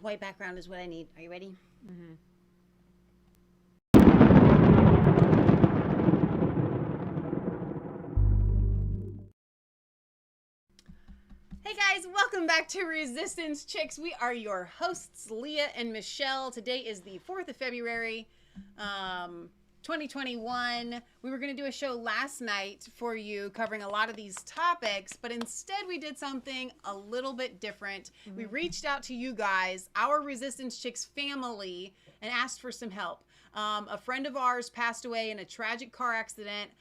white background is what I need. Are you ready? Mm-hmm. Hey guys, welcome back to Resistance Chicks. We are your hosts, Leah and Michelle. Today is the 4th of February, 2021. We were going to do a show last night for you covering a lot of these topics, but instead we did something a little bit different. Mm-hmm. We reached out to you guys, our Resistance Chicks family, and asked for some help. A friend of ours passed away in a tragic car accident.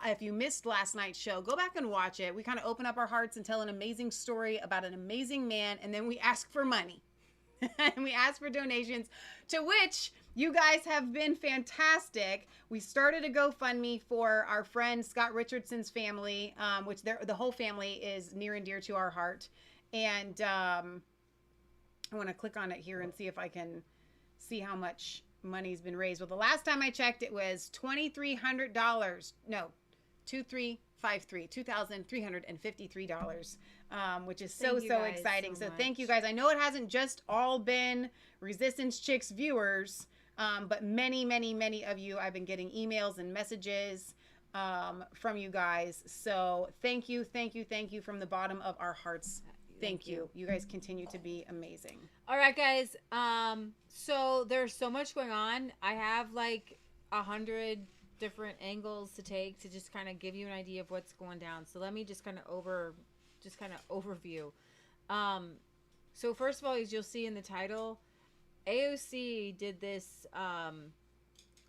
If you missed last night's show, go back and watch it. We kind of open up our hearts and tell an amazing story about an amazing man, and then we ask for money. And we ask for donations, to which you guys have been fantastic. We started a GoFundMe for our friend Scott Richardson's family, which the whole family is near and dear to our heart. And I want to click on it here and see if I can see how much money's been raised. Well, the last time I checked, it was $2,300. No, $2,353, which is so exciting. So thank you guys. I know it hasn't just all been Resistance Chicks viewers, but many of you, I've been getting emails and messages from you guys. So thank you from the bottom of our hearts. Thank you. You guys continue to be amazing. All right, guys. So there's so much going on. I have like 100 different angles to take to just kind of give you an idea of what's going down. So let me just kind of overview. So first of all, as you'll see in the title, AOC did this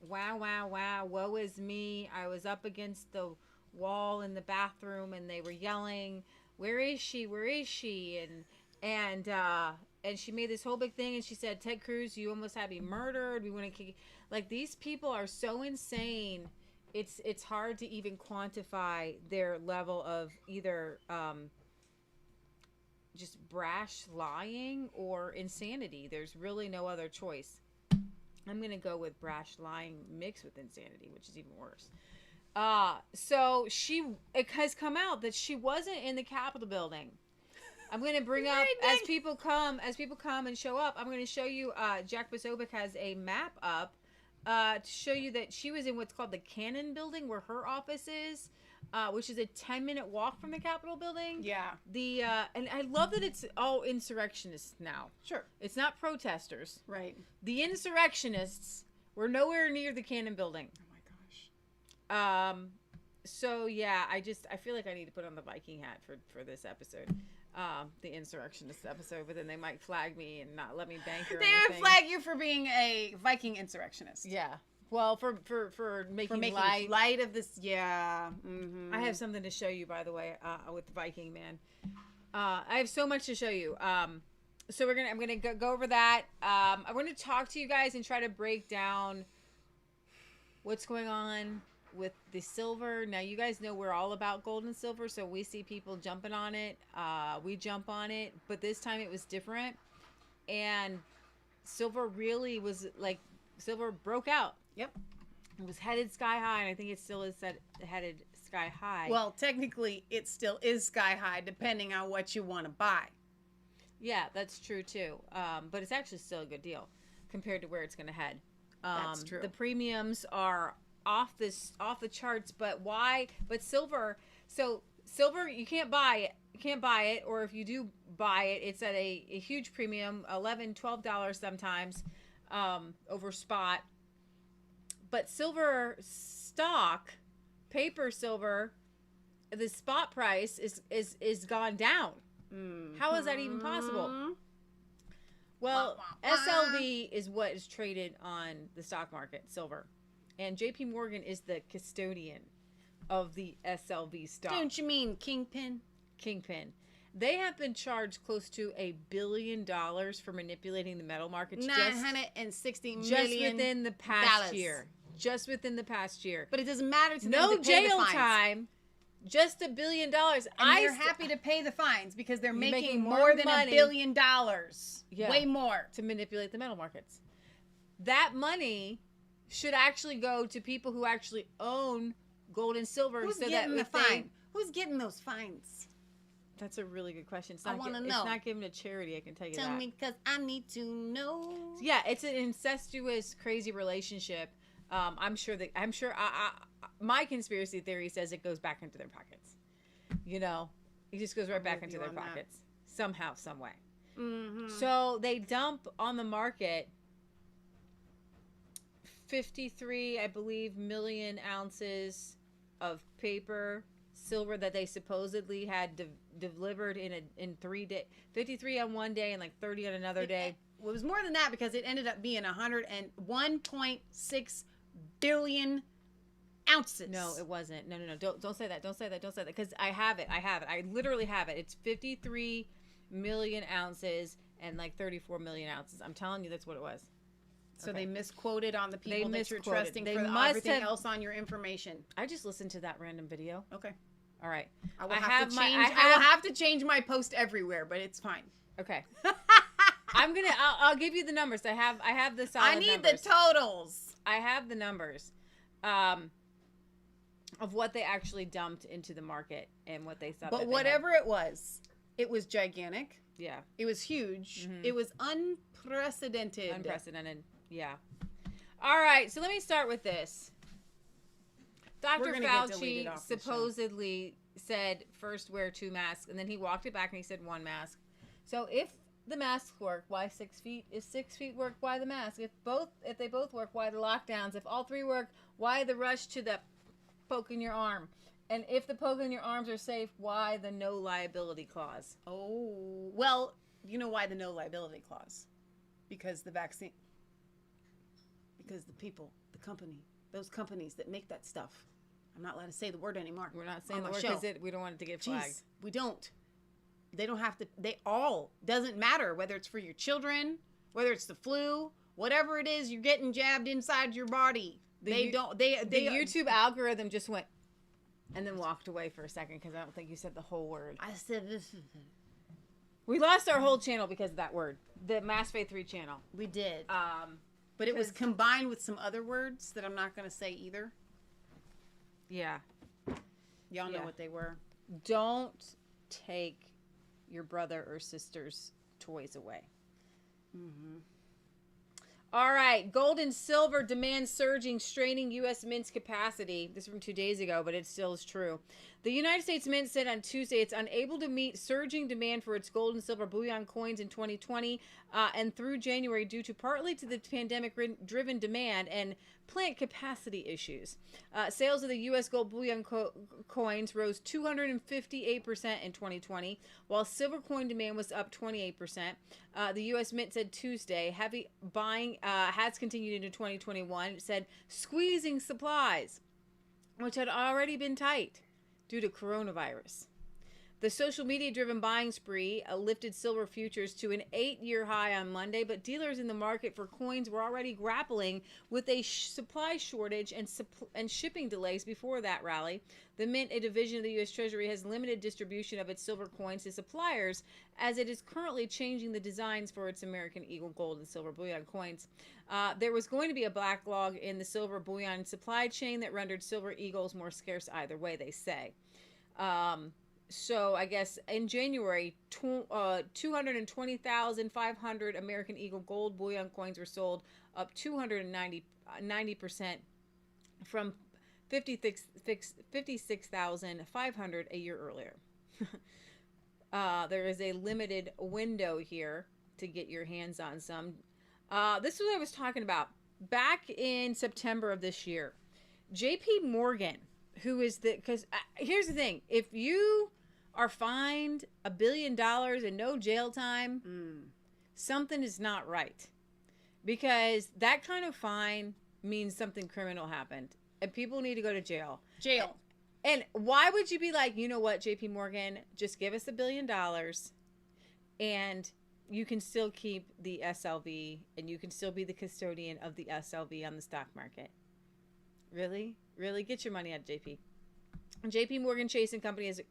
wow, woe is me. I was up against the wall in the bathroom and they were yelling, where is she? And she made this whole big thing, and she said, Ted Cruz, you almost had me murdered. We want to kick. Like, these people are so insane. It's hard to even quantify their level of either just brash lying or insanity. There's really no other choice. I'm going to go with brash lying mixed with insanity, which is even worse. So it has come out that she wasn't in the Capitol building. I'm going to bring up, as people come and show up, I'm going to show you, Jack Posobiec has a map up to show you that she was in what's called the Cannon building, where her office is, which is a 10-minute walk from the Capitol building. Yeah. And I love that it's all insurrectionists now. Sure. It's not protesters. Right. The insurrectionists were nowhere near the Cannon building. So yeah, I feel like I need to put on the Viking hat for this episode, the insurrectionist episode, but then they might flag me and not let me bank or anything. They would flag you for being a Viking insurrectionist. Yeah. Well, for making light of this. Yeah. Mm-hmm. I have something to show you, by the way, with the Viking man. I have so much to show you. So I'm gonna go over that. I want to talk to you guys and try to break down what's going on with the silver. Now, you guys know we're all about gold and silver, so we see people jumping on it, we jump on it, but this time it was different, and silver really was like, silver broke out. Yep. It was headed sky high, and I think it still is headed sky high. Well, technically it still is sky high, depending on what you want to buy. Yeah, that's true too, but it's actually still a good deal compared to where it's going to head. That's true. The premiums are off the charts, but why? But silver, silver, you can't buy it, or if you do buy it, it's at a huge premium, $11-12 sometimes, over spot. But silver stock, paper silver, the spot price is gone down. Mm-hmm. How is that even possible? Well, SLV is what is traded on the stock market, silver. And JP Morgan is the custodian of the SLV stock. Don't you mean Kingpin? Kingpin. They have been charged close to $1 billion for manipulating the metal markets. $960 million. Just within the past year. Just within the past year. But it doesn't matter to them. No to pay jail the fines. Time. Just $1 billion. And they're happy to pay the fines because they're making more than $1 billion. Yeah, way more. To manipulate the metal markets. That money should actually go to people who actually own gold and silver. Who's getting the fine? Who's getting those fines? That's a really good question. I want to know. It's not given to charity, I can tell you that. Tell me, because I need to know. Yeah, it's an incestuous, crazy relationship. I'm sure my conspiracy theory says it goes back into their pockets. You know, it just goes right back into their pockets. Somehow, some way. Mm-hmm. So they dump on the market 53, I believe, million ounces of paper, silver that they supposedly had delivered in 3 days. 53 on one day and like 30 on another day. It was more than that because it ended up being 101.6 billion ounces. No, it wasn't. No. Don't say that. Don't say that. Because I have it. I literally have it. It's 53 million ounces and like 34 million ounces. I'm telling you, that's what it was. So they misquoted on the people that you're trusting for everything else on your information. I just listened to that random video. Okay. All right. I will have to change my post everywhere, but it's fine. Okay. I'll give you the numbers. I have the solid I need numbers. the totals. I have the numbers of what they actually dumped into the market and what they thought. But whatever it was gigantic. Yeah. It was huge. Mm-hmm. It was unprecedented. Yeah. All right. So let me start with this. Dr. Fauci supposedly said first wear 2 masks, and then he walked it back and he said 1 mask. So if the masks work, why 6 feet? If 6 feet work, why the mask? If they both work, why the lockdowns? If all 3 work, why the rush to the poke in your arm? And if the poke in your arms are safe, why the no liability clause? Oh, well, you know why the no liability clause? Because the vaccine, because the people, the company, those companies that make that stuff. I'm not allowed to say the word anymore. We're not saying the word because we don't want it to get flagged. Jeez, we don't. They don't have to. Doesn't matter whether it's for your children, whether it's the flu, whatever it is, you're getting jabbed inside your body. The YouTube algorithm just went and then walked away for a second because I don't think you said the whole word. I said this. We lost our whole channel because of that word. The Mass Faith 3 channel. We did. But it was combined with some other words that I'm not going to say either. Yeah. Y'all know what they were. Don't take your brother or sister's toys away. Mm-hmm. All right. Gold and silver demand surging, straining U.S. Mint's capacity. This is from 2 days ago, but it still is true. The United States Mint said on Tuesday it's unable to meet surging demand for its gold and silver bullion coins in 2020 and through January due to partly to the pandemic-driven demand and plant capacity issues. Sales of the U.S. gold bullion coins rose 258% in 2020, while silver coin demand was up 28%. The U.S. Mint said Tuesday heavy buying has continued into 2021. It said squeezing supplies, which had already been tight due to coronavirus. The social media-driven buying spree lifted silver futures to an 8-year high on Monday, but dealers in the market for coins were already grappling with a supply shortage and shipping delays before that rally. The Mint, a division of the U.S. Treasury, has limited distribution of its silver coins to suppliers as it is currently changing the designs for its American Eagle gold and silver bullion coins. There was going to be a backlog in the silver bullion supply chain that rendered silver eagles more scarce either way, they say. So I guess in January, 220,500 American Eagle gold bullion coins were sold, up 90% from 56,500 a year earlier. There is a limited window here to get your hands on some. This is what I was talking about back in September of this year. JP Morgan, who is because here's the thing, if you are fined $1 billion and no jail time, something is not right, because that kind of fine means something criminal happened and people need to go to jail. And why would you be like, you know what, JP Morgan, just give us $1 billion and you can still keep the SLV and you can still be the custodian of the SLV on the stock market? Really get your money out of JP. JP Morgan Chase and Company is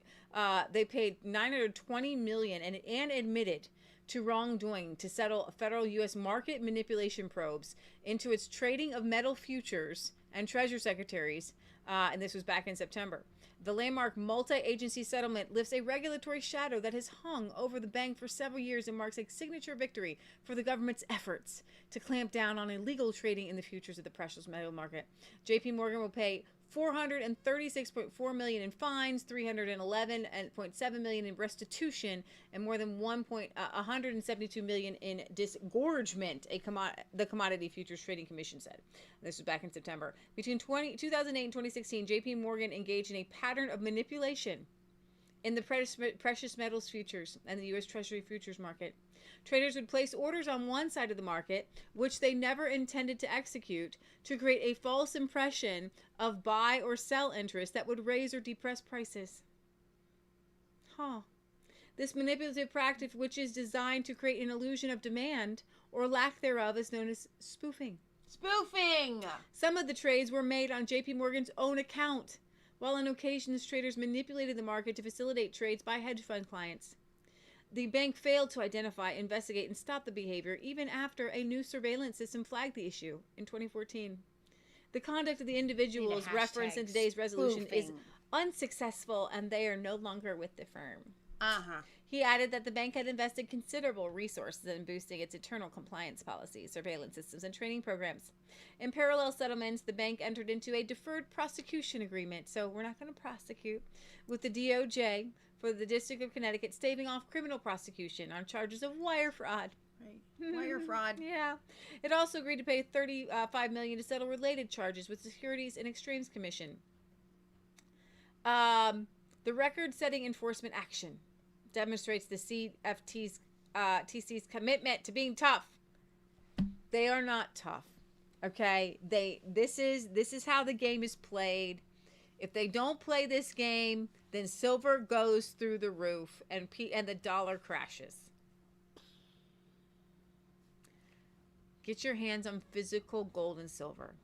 they paid $920 million and admitted to wrongdoing to settle federal U.S. market manipulation probes into its trading of metal futures and treasury secretaries, and this was back in September. The landmark multi-agency settlement lifts a regulatory shadow that has hung over the bank for several years and marks a signature victory for the government's efforts to clamp down on illegal trading in the futures of the precious metal market. JP Morgan will pay $436.4 million in fines, $311.7 million in restitution, and more than $172 million in disgorgement, the Commodity Futures Trading Commission said. This was back in September. Between 2008 and 2016, JP Morgan engaged in a pattern of manipulation in the precious metals futures and the U.S. Treasury futures market. Traders would place orders on one side of the market, which they never intended to execute, to create a false impression of buy or sell interest that would raise or depress prices. This manipulative practice, which is designed to create an illusion of demand or lack thereof, is known as spoofing. Spoofing! Some of the trades were made on JP Morgan's own account, while on occasions traders manipulated the market to facilitate trades by hedge fund clients. The bank failed to identify, investigate, and stop the behavior even after a new surveillance system flagged the issue in 2014. The conduct of the individuals referenced in today's resolution is unsuccessful, and they are no longer with the firm. He added that the bank had invested considerable resources in boosting its internal compliance policies, surveillance systems, and training programs. In parallel settlements, the bank entered into a deferred prosecution agreement, so we're not going to prosecute, with the DOJ for the District of Connecticut, staving off criminal prosecution on charges of wire fraud. Right. Wire fraud. Yeah. It also agreed to pay $35 million to settle related charges with the Securities and Exchange Commission. The record-setting enforcement action demonstrates the CFTC's TC's commitment to being tough. They are not tough. Okay? This is how the game is played. If they don't play this game, then silver goes through the roof and the dollar crashes. Get your hands on physical gold and silver.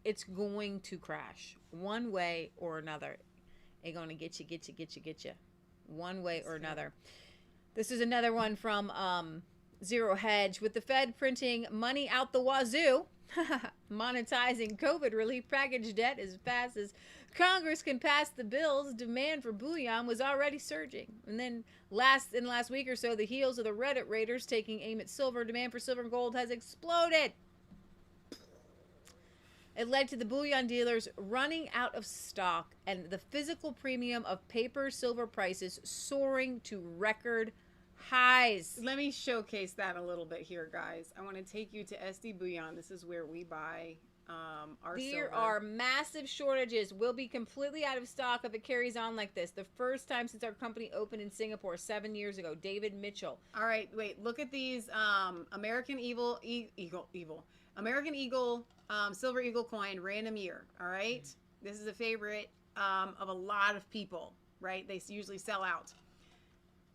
It's going to crash one way or another. It's going to get you. One way or another. This is another one from Zero Hedge. With the Fed printing money out the wazoo, monetizing COVID relief package debt as fast as Congress can pass the bills, demand for bullion was already surging. And then last week or so, the heels of the Reddit raiders taking aim at silver, demand for silver and gold has exploded. It led to the bullion dealers running out of stock and the physical premium of paper silver prices soaring to record highs. Let me showcase that a little bit here, guys. I want to take you to SD Bullion. This is where we buy our silver. There are massive shortages. We'll be completely out of stock if it carries on like this. The first time since our company opened in Singapore 7 years ago. David Mitchell. All right, wait. Look at these American Eagle Silver Eagle coin, random year. All right, this is a favorite of a lot of people. Right, they usually sell out.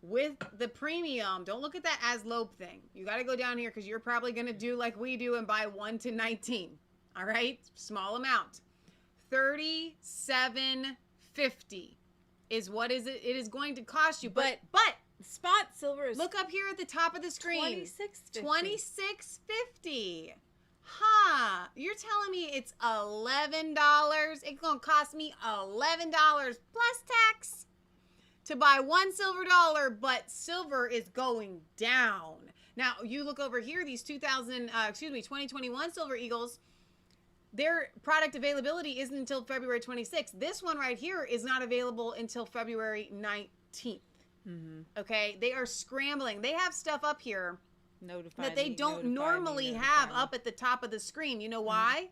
With the premium, don't look at that as lope thing. You got to go down here because you're probably going to do like we do and buy 1 to 19. All right, small amount. $37.50 is what is it is going to cost you. But spot silver is, look up here at the top of the screen. $26.50. You're telling me it's $11? It's going to cost me $11 plus tax to buy one silver dollar, but silver is going down. Now, you look over here, these 2021 Silver Eagles, their product availability isn't until February 26th. This one right here is not available until February 19th. Okay? They are scrambling. They have stuff up here that they don't normally have up at the top of the screen. You know why?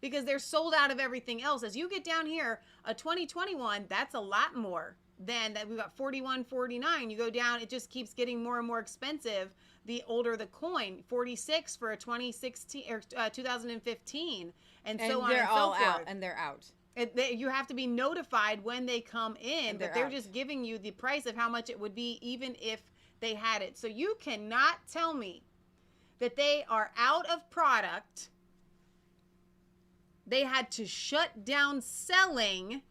Because they're sold out of everything else. As you get down here, a 2021, that's a lot more than that. We've got 41.49. You go down, it just keeps getting more and more expensive the older the coin. 46 for a 2016 or 2015, and so on and so forth. They're all out, and they're out. You have to be notified when they come in that they're just giving you the price of how much it would be even if they had it. So you cannot tell me that they are out of product. They had to shut down selling.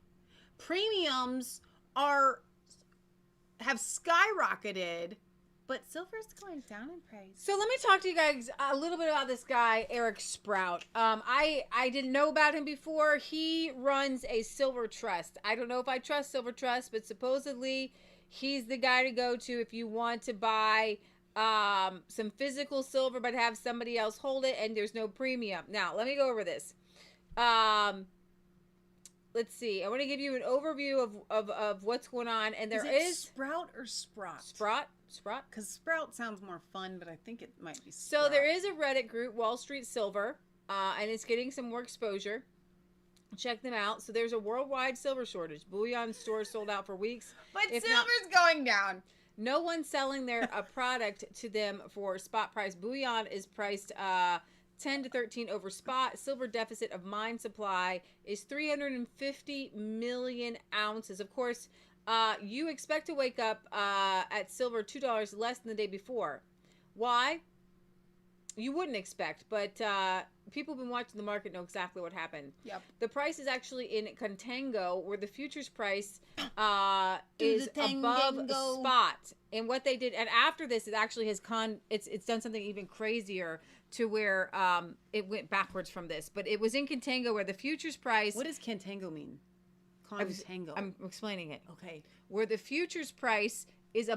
Premiums have skyrocketed But silver's going down in price. So let me talk to you guys a little bit about this guy, Eric Sprout. I didn't know about him before. He runs a silver trust. I don't know if I trust silver trust, but supposedly he's the guy to go to if you want to buy some physical silver, but have somebody else hold it, and there's no premium. Now, let me go over this. Let's see. I want to give you an overview of what's going on, and there is Sprout or Sprott? Sprott. Because Sprout sounds more fun, but I think it might be Sprout. So there is a Reddit group, Wall Street Silver, and it's getting some more exposure. Check them out. So there's a worldwide silver shortage. Bullion stores sold out for weeks. But silver's going down. No one's selling their product to them for spot price. Bullion is priced 10 to 13 over spot. Silver deficit of mine supply is 350 million ounces. Of course, you expect to wake up at silver $2 less than the day before. Why? You wouldn't expect, but people who've been watching the market know exactly what happened. Yep. The price is actually in contango, where the futures price is above spot. And what they did, and after this, it actually has it's done something even crazier to where it went backwards from this. But it was in contango where the futures price. What does contango mean? Contango. I'm explaining it. Okay. Where the futures price is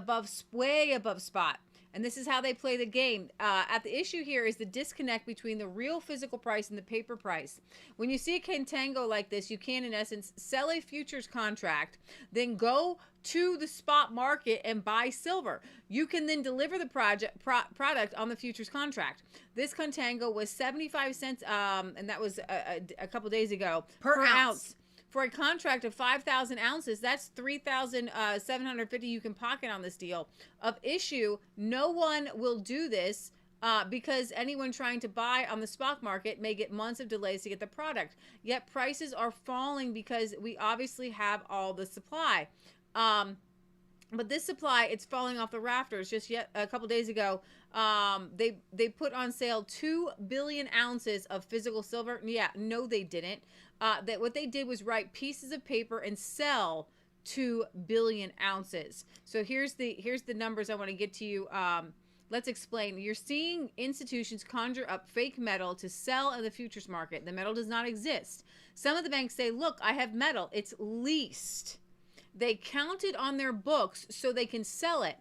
way above spot. And this is how they play the game. At the issue here is the disconnect between the real physical price and the paper price. When you see a contango like this, you can, in essence, sell a futures contract, then go to the spot market and buy silver. You can then deliver the product on the futures contract. This contango was 75 cents, and that was a couple days ago, per ounce. For a contract of 5,000 ounces, that's 3,750 you can pocket on this deal. Of issue, no one will do this because anyone trying to buy on the spot market may get months of delays to get the product. Yet prices are falling because we obviously have all the supply. But this supply, it's falling off the rafters. Just yet a couple days ago, they put on sale 2 billion ounces of physical silver. Yeah, no, they didn't. That what they did was write pieces of paper and sell 2 billion ounces. So here's the numbers I want to get to you. Let's explain. You're seeing institutions conjure up fake metal to sell in the futures market. The metal does not exist. Some of the banks say, look, I have metal. It's leased. They count it on their books so they can sell it.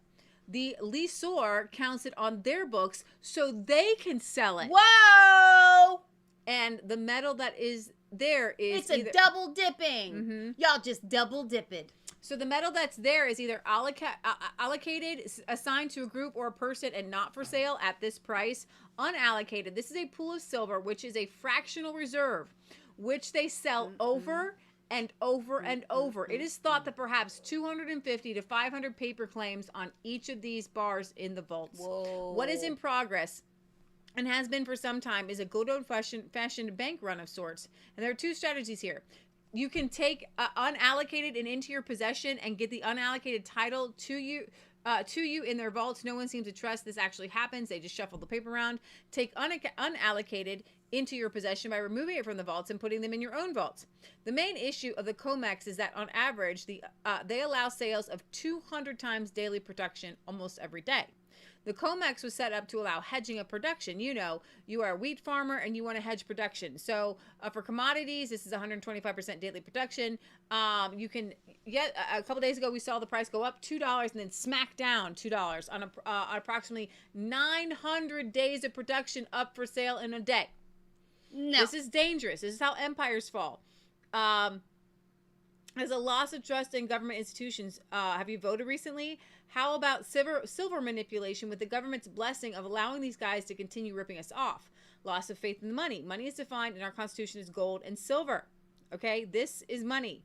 The leasor counts it on their books so they can sell it. Whoa! And the metal that is there is it's a double dipping. Mm-hmm. Y'all just double dipped. So the metal that's there is either allocated, assigned to a group or a person, and not for sale at this price. Unallocated. This is a pool of silver, which is a fractional reserve, which they sell over and over and over. It is thought that perhaps 250 to 500 paper claims on each of these bars in the vaults. Whoa. What is in progress, and has been for some time, is a good old-fashioned bank run of sorts. And there are two strategies here. You can take unallocated and into your possession and get the unallocated title to you in their vaults. No one seems to trust this actually happens. They just shuffle the paper around. Take unallocated into your possession by removing it from the vaults and putting them in your own vaults. The main issue of the COMEX is that on average, they allow sales of 200 times daily production almost every day. The COMEX was set up to allow hedging of production. You know, you are a wheat farmer and you want to hedge production. So for commodities, this is 125% daily production. You can get, a couple days ago, we saw the price go up $2 and then smack down $2 on approximately 900 days of production up for sale in a day. No. This is dangerous. This is how empires fall. There's a loss of trust in government institutions. Have you voted recently? How about silver manipulation with the government's blessing of allowing these guys to continue ripping us off? Loss of faith in the money. Money is defined in our Constitution as gold and silver. Okay, this is money.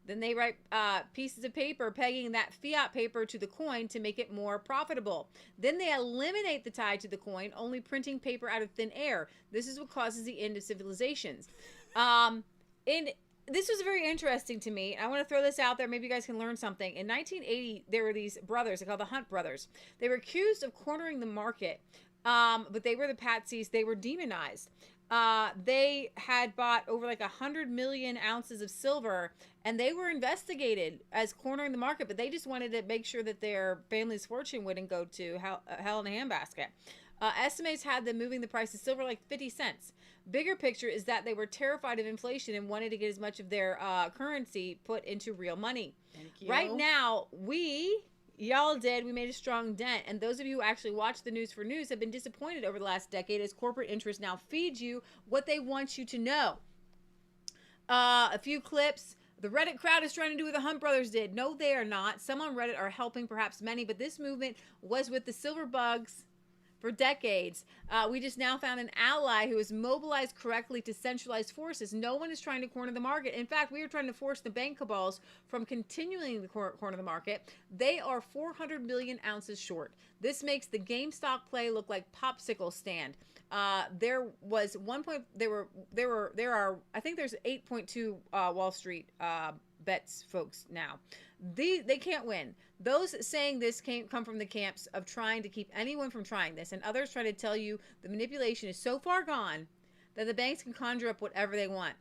Then they write pieces of paper pegging that fiat paper to the coin to make it more profitable. Then they eliminate the tie to the coin, only printing paper out of thin air. This is what causes the end of civilizations. This was very interesting to me. I want to throw this out there. Maybe you guys can learn something. In 1980, there were these brothers. They're called the Hunt brothers. They were accused of cornering the market, but they were the patsies. They were demonized. They had bought over like 100 million ounces of silver, and they were investigated as cornering the market, but they just wanted to make sure that their family's fortune wouldn't go to hell in a handbasket. Estimates had them moving the price of silver like 50 cents. Bigger picture is that they were terrified of inflation and wanted to get as much of their currency put into real money. Thank you. Right now, y'all did. We made a strong dent. And those of you who actually watch the news for news have been disappointed over the last decade as corporate interests now feed you what they want you to know. A few clips. The Reddit crowd is trying to do what the Hunt brothers did. No, they are not. Some on Reddit are helping, perhaps many, but this movement was with the silver bugs for decades. We just now found an ally who is mobilized correctly to centralize forces. No one is trying to corner the market. In fact, we are trying to force the bank cabals from continuing to corner the market. They are 400 million ounces short. This makes the GameStop play look like popsicle stand. There was there are I think there's 8.2 Wall Street bets folks now. They can't win. Those saying this come from the camps of trying to keep anyone from trying this, and others try to tell you the manipulation is so far gone that the banks can conjure up whatever they want.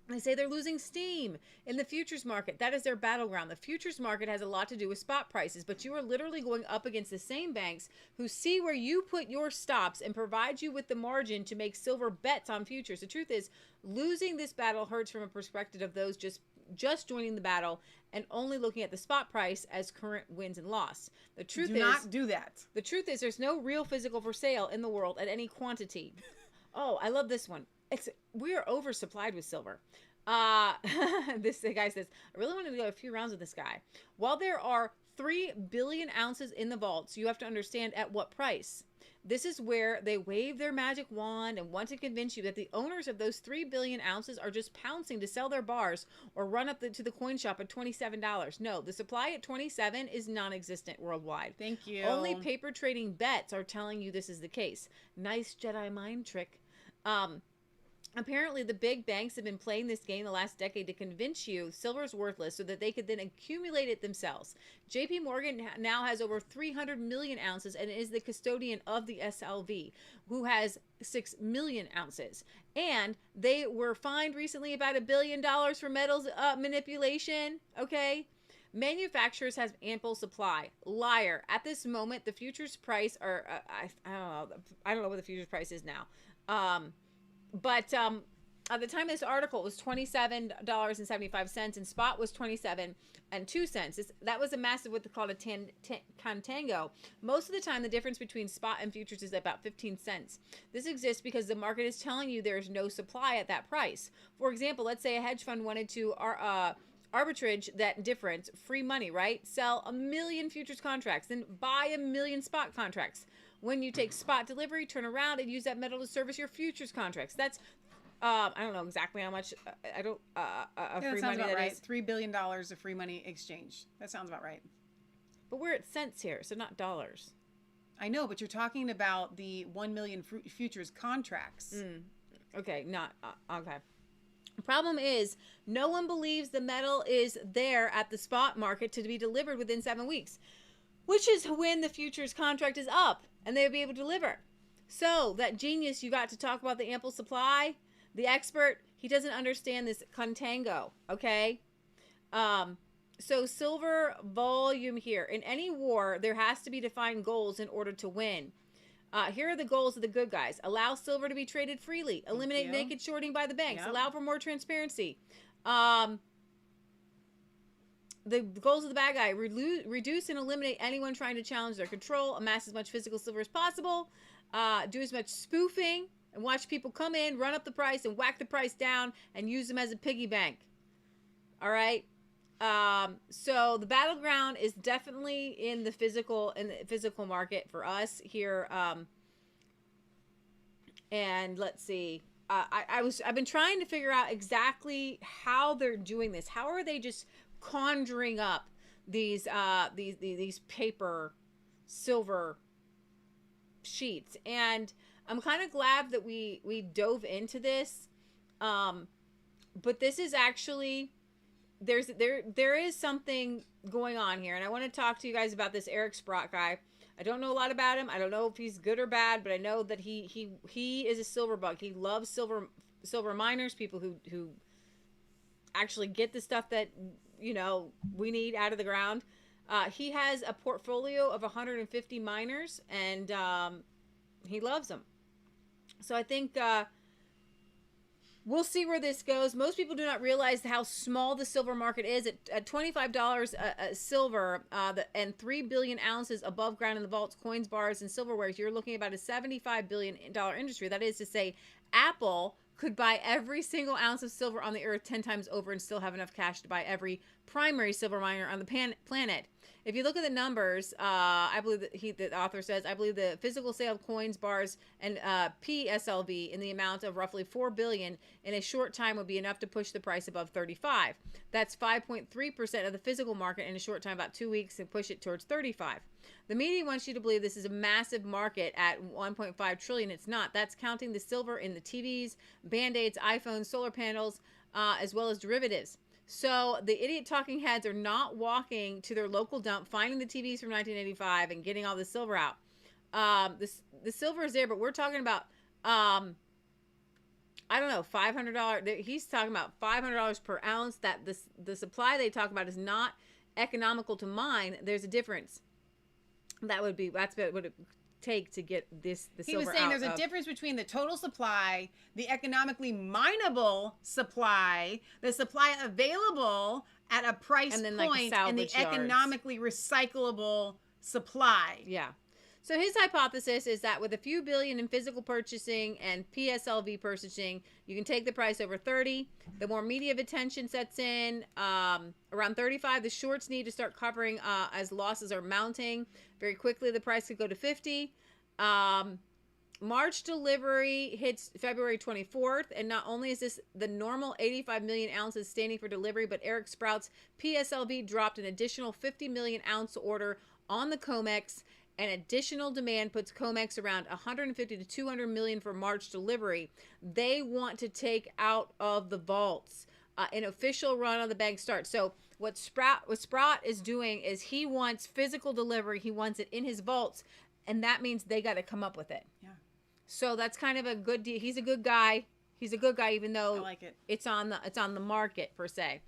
They say they're losing steam in the futures market. That is their battleground. The futures market has a lot to do with spot prices, but you are literally going up against the same banks who see where you put your stops and provide you with the margin to make silver bets on futures. The truth is, losing this battle hurts from a perspective of those just joining the battle and only looking at the spot price as current wins and loss. The truth is, do not do that. The truth is, there's no real physical for sale in the world at any quantity. Oh, I love this one. We are oversupplied with silver. This guy says, I really wanted to go a few rounds with this guy. While there are 3 billion ounces in the vaults, you have to understand at what price. This is where they wave their magic wand and want to convince you that the owners of those 3 billion ounces are just pouncing to sell their bars or run up to the coin shop at $27. No, the supply at 27 is non-existent worldwide. Thank you. Only paper trading bets are telling you this is the case. Nice Jedi mind trick. Apparently, the big banks have been playing this game the last decade to convince you silver is worthless so that they could then accumulate it themselves. JP Morgan now has over 300 million ounces and is the custodian of the SLV, who has 6 million ounces. And they were fined recently about $1 billion for metals manipulation, okay? Manufacturers have ample supply. Liar. At this moment, the futures price are, I don't know what the futures price is now. But at the time of this article, it was $27.75, and spot was 27 and 2 cents. That was a massive, what they call a contango. Most of the time, the difference between spot and futures is about 15 cents. This exists because the market is telling you there is no supply at that price. For example, let's say a hedge fund wanted to arbitrage that difference, free money, right? Sell 1 million futures contracts, then buy 1 million spot contracts. When you take spot delivery, turn around and use that metal to service your futures contracts. That's, I don't know exactly how much, free money that right. is. $3 billion of free money exchange. That sounds about right. But we're at cents here, so not dollars. I know, but you're talking about the 1 million futures contracts. Okay, okay. The problem is, no one believes the metal is there at the spot market to be delivered within 7 weeks, which is when the futures contract is up and they'll be able to deliver. So that genius you got to talk about the ample supply, the expert, he doesn't understand this contango, okay? So silver volume here. In any war, there has to be defined goals in order to win. Here are the goals of the good guys. Allow silver to be traded freely. Eliminate naked shorting by the banks. Yep. Allow for more transparency. The goals of the bad guy: reduce and eliminate anyone trying to challenge their control, amass as much physical silver as possible, do as much spoofing, and watch people come in, run up the price, and whack the price down, and use them as a piggy bank. All right? So the battleground is definitely in the physical market for us here. And let's see. I've been trying to figure out exactly how they're doing this. How are they just conjuring up these paper silver sheets? And I'm kind of glad that we dove into this. But this is actually, there is something going on here, and I want to talk to you guys about this Eric Sprott guy. I don't know a lot about him. I don't know if he's good or bad, but I know that he is a silver bug. He loves silver miners, people who actually get the stuff that, you know, we need out of the ground. He has a portfolio of 150 miners, and he loves them. So I think we'll see where this goes. Most people do not realize how small the silver market is. At $25 silver and 3 billion ounces above ground in the vaults, coins, bars, and silverware, you're looking at about a $75 billion industry. That is to say, Apple could buy every single ounce of silver on the earth 10 times over and still have enough cash to buy every primary silver miner on the planet. If you look at the numbers, I believe that the author says, I believe the physical sale of coins, bars, and PSLV in the amount of roughly $4 billion in a short time would be enough to push the price above 35. That's 5.3% of the physical market in a short time, about 2 weeks, and push it towards 35. The media wants you to believe this is a massive market at 1.5 trillion. It's not. That's counting the silver in the TVs, Band-Aids, iPhones, solar panels, as well as derivatives. So the idiot talking heads are not walking to their local dump, finding the TVs from 1985 and getting all the silver out. The silver is there, but we're talking about, I don't know, $500. He's talking about $500 per ounce. That the supply they talk about is not economical to mine. There's a difference. That's what it would take to get the silver out. He was saying there's a difference between the total supply, the economically mineable supply, the supply available at a price and then, point, like, and the yards. economically recyclable supply. Yeah. So his hypothesis is that with a few billion in physical purchasing and PSLV purchasing, you can take the price over 30. The more media attention sets in, around 35, the shorts need to start covering as losses are mounting. Very quickly, the price could go to 50. March delivery hits February 24th, and not only is this the normal 85 million ounces standing for delivery, but Eric Sprout's PSLV dropped an additional 50 million ounce order on the COMEX. And additional demand puts COMEX around 150 to 200 million for March delivery. They want to take out of the vaults. An official run on the bank starts. So what Sprout is doing is he wants physical delivery. He wants it in his vaults, and that means they got to come up with it. Yeah. So that's kind of a good deal. He's a good guy. He's a good guy, even though I like it. It's on the market per se.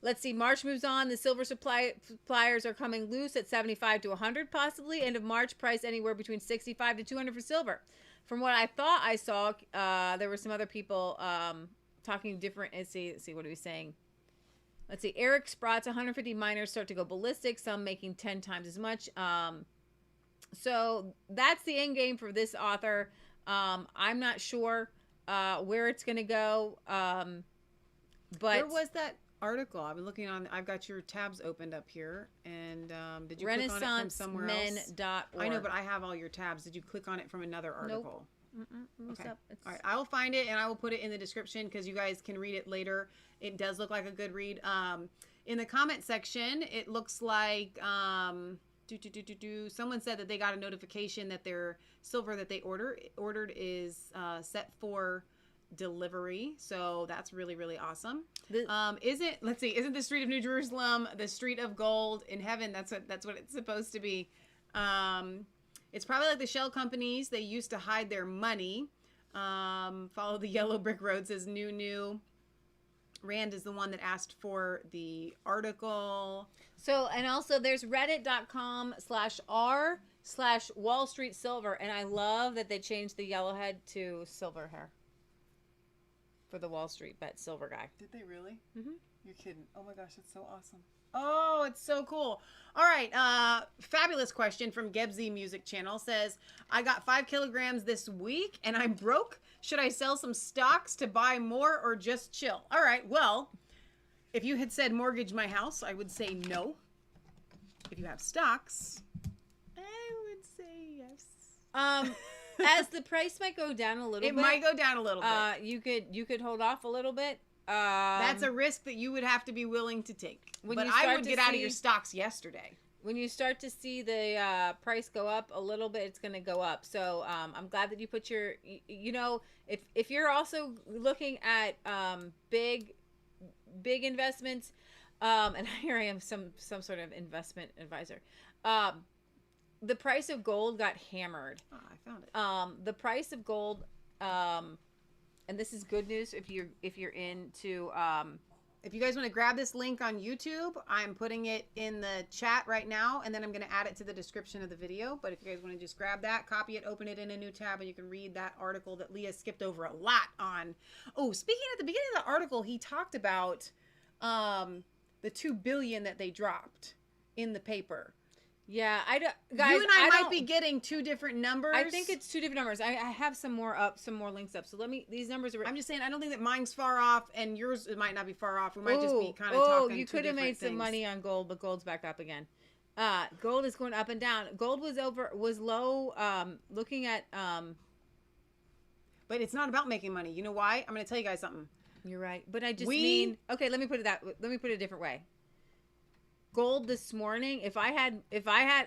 Let's see. March moves on. The silver suppliers are coming loose at 75 to 100 possibly. End of March, price anywhere between 65 to 200 for silver. From what I thought I saw, there were some other people talking different. Let's see. What are we saying? Let's see. Eric Sprout's 150 miners start to go ballistic. Some making 10 times as much. So that's the end game for this author. I'm not sure where it's going to go. But where was that article? I've been looking on. I've got your tabs opened up here, and did you click on it from somewhere else? RenaissanceMen.org. I know, but I have all your tabs. Did you click on it from another article? Nope. Okay. All right, I will find it and I will put it in the description because you guys can read it later. It does look like a good read. In the comment section, it looks like someone said that they got a notification that their silver that they ordered is set for delivery. So that's really, really awesome. Isn't the street of New Jerusalem the street of gold in heaven? That's what it's supposed to be. It's probably like the shell companies. They used to hide their money. Follow the yellow brick road, says new. Rand is the one that asked for the article. So, and also there's reddit.com/r/Wall Street Silver. And I love that they changed the yellowhead to silver hair for the Wall Street bet silver guy. Did they really? Mm-hmm. You're kidding. Oh my gosh, that's so awesome. Oh, it's so cool. All right. Fabulous question from Gebzy Music Channel says, I got 5 kilograms this week and I'm broke. Should I sell some stocks to buy more or just chill? All right. Well, if you had said mortgage my house, I would say no. If you have stocks, I would say yes. As the price might go down a little bit. It might go down a little bit. You could hold off a little bit. That's a risk that you would have to be willing to take. But I would get out of your stocks yesterday. When you start to see the price go up a little bit, it's going to go up. So I'm glad that you put your, if you're also looking at big investments, And here I am, some sort of investment advisor. The price of gold got hammered. Oh, I found it. The price of gold, and this is good news if you're into. If you guys want to grab this link on YouTube, I'm putting it in the chat right now, and then I'm going to add it to the description of the video. But if you guys want to just grab that, copy it, open it in a new tab, and you can read that article that Leah skipped over a lot on. Oh, speaking at the beginning of the article, he talked about the $2 billion that they dropped in the paper. Yeah, guys, you and I might be getting two different numbers. I think it's two different numbers. I have some more links up. So these numbers are. I'm just saying, I don't think that mine's far off, and yours it might not be far off. We might just be kind of talking. Oh, you could have made some money on gold, but gold's back up again. Gold is going up and down. Gold was low. Looking at. But it's not about making money. You know why? I'm going to tell you guys something. You're right, but I just mean. Okay, let me put it a different way. Gold this morning, if I had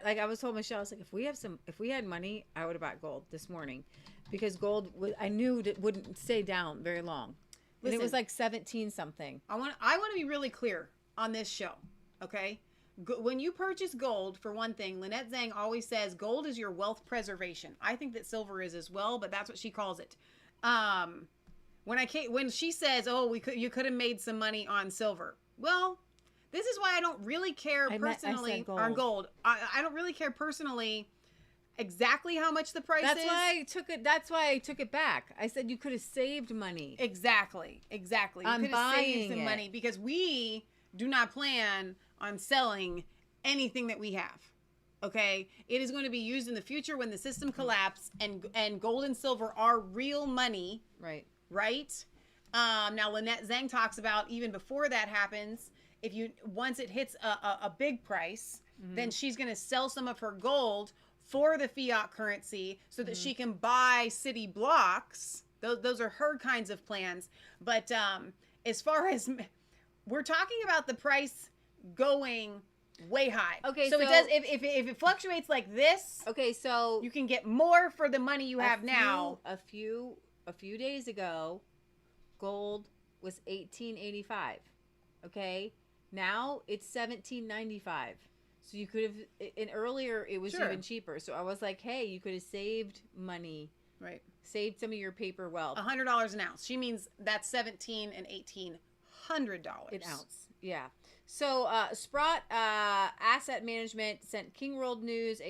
like I was told Michelle, I was like, if we had money, I would have bought gold this morning, because gold I knew it wouldn't stay down very long. Listen, and it was like 17 something. I want to be really clear on this show, okay? When you purchase gold, for one thing, Lynette Zhang always says gold is your wealth preservation. I think that silver is as well, but that's what she calls it. When she says, "Oh, you could have made some money on silver," well. This is why I don't really care personally on gold. I don't really care personally exactly how much the price is. That's why I took it back. I said you could have saved money. Exactly. You could have saved some money, because we do not plan on selling anything that we have. Okay? It is going to be used in the future when the system collapses, and gold and silver are real money. Right. Right? Now Lynette Zhang talks about, even before that happens, once it hits a big price, then she's going to sell some of her gold for the fiat currency so that she can buy city blocks. Those are her kinds of plans. But as far as we're talking about the price going way high. Okay, so it does if it fluctuates like this. Okay, so you can get more for the money you have now. A few days ago, gold was $18.85. Okay. Now it's $17.95. So you could have, and earlier it was even cheaper. So I was like, hey, you could have saved money. Right. Saved some of your paper wealth. $100 an ounce. She means that's $1,700 and $1,800. An ounce. Yeah. So Sprott Asset Management sent King World News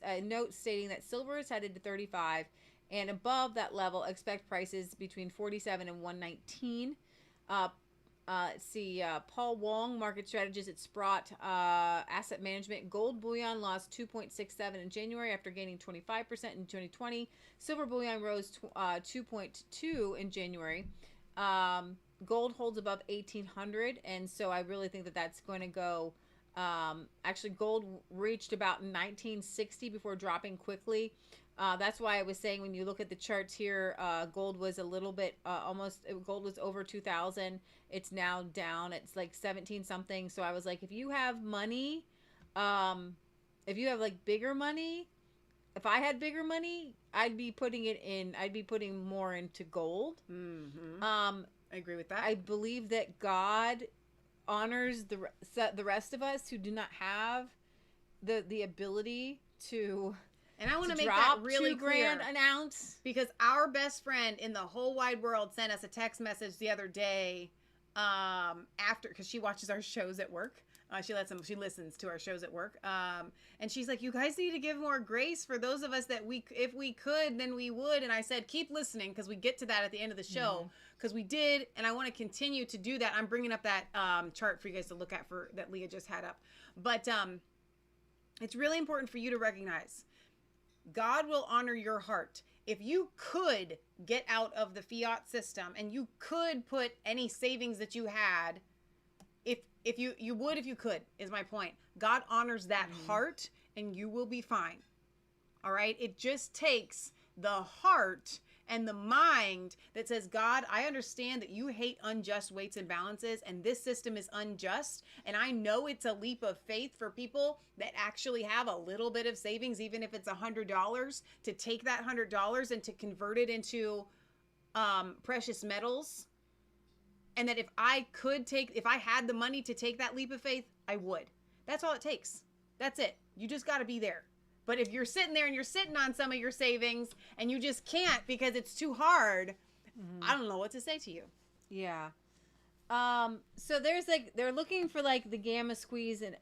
a note stating that silver is headed to 35, and above that level, expect prices between 47 and 119. Let's see, Paul Wong, market strategist at Sprott Asset Management. Gold bullion lost 2.67 in January after gaining 25% in 2020. Silver bullion rose 2.2 in January. Gold holds above 1,800, and so I really think that that's going to go. Actually, gold reached about 1960 before dropping quickly. That's why I was saying, when you look at the charts here, gold was a little bit gold was over 2,000. It's now down. It's like 17 something. So I was like, if you have money, if you have like bigger money, if I had bigger money, I'd be putting more into gold. Mm-hmm. I agree with that. I believe that God honors the rest of us who do not have the ability to. And I want to make that really clear. $2,000 an ounce. Because our best friend in the whole wide world sent us a text message the other day, because she watches our shows at work. She listens to our shows at work. And she's like, you guys need to give more grace for those of us that if we could, then we would. And I said, keep listening, because we get to that at the end of the show. Because we did, and I want to continue to do that. I'm bringing up that chart for you guys to look at that Leah just had up. But it's really important for you to recognize God will honor your heart. If you could get out of the fiat system and you could put any savings that you had, if you would, if you could, is my point. God honors that heart, and you will be fine. All right? It just takes the heart and the mind that says, God, I understand that you hate unjust weights and balances, and this system is unjust. And I know it's a leap of faith for people that actually have a little bit of savings, even if it's $100, to take that $100 and to convert it into precious metals and that if I had the money to take that leap of faith, I would. That's all it takes. That's it. You just got to be there. But if you're sitting there and you're sitting on some of your savings and you just can't because it's too hard, I don't know what to say to you. Yeah. So there's like, they're looking for like the gamma squeeze, and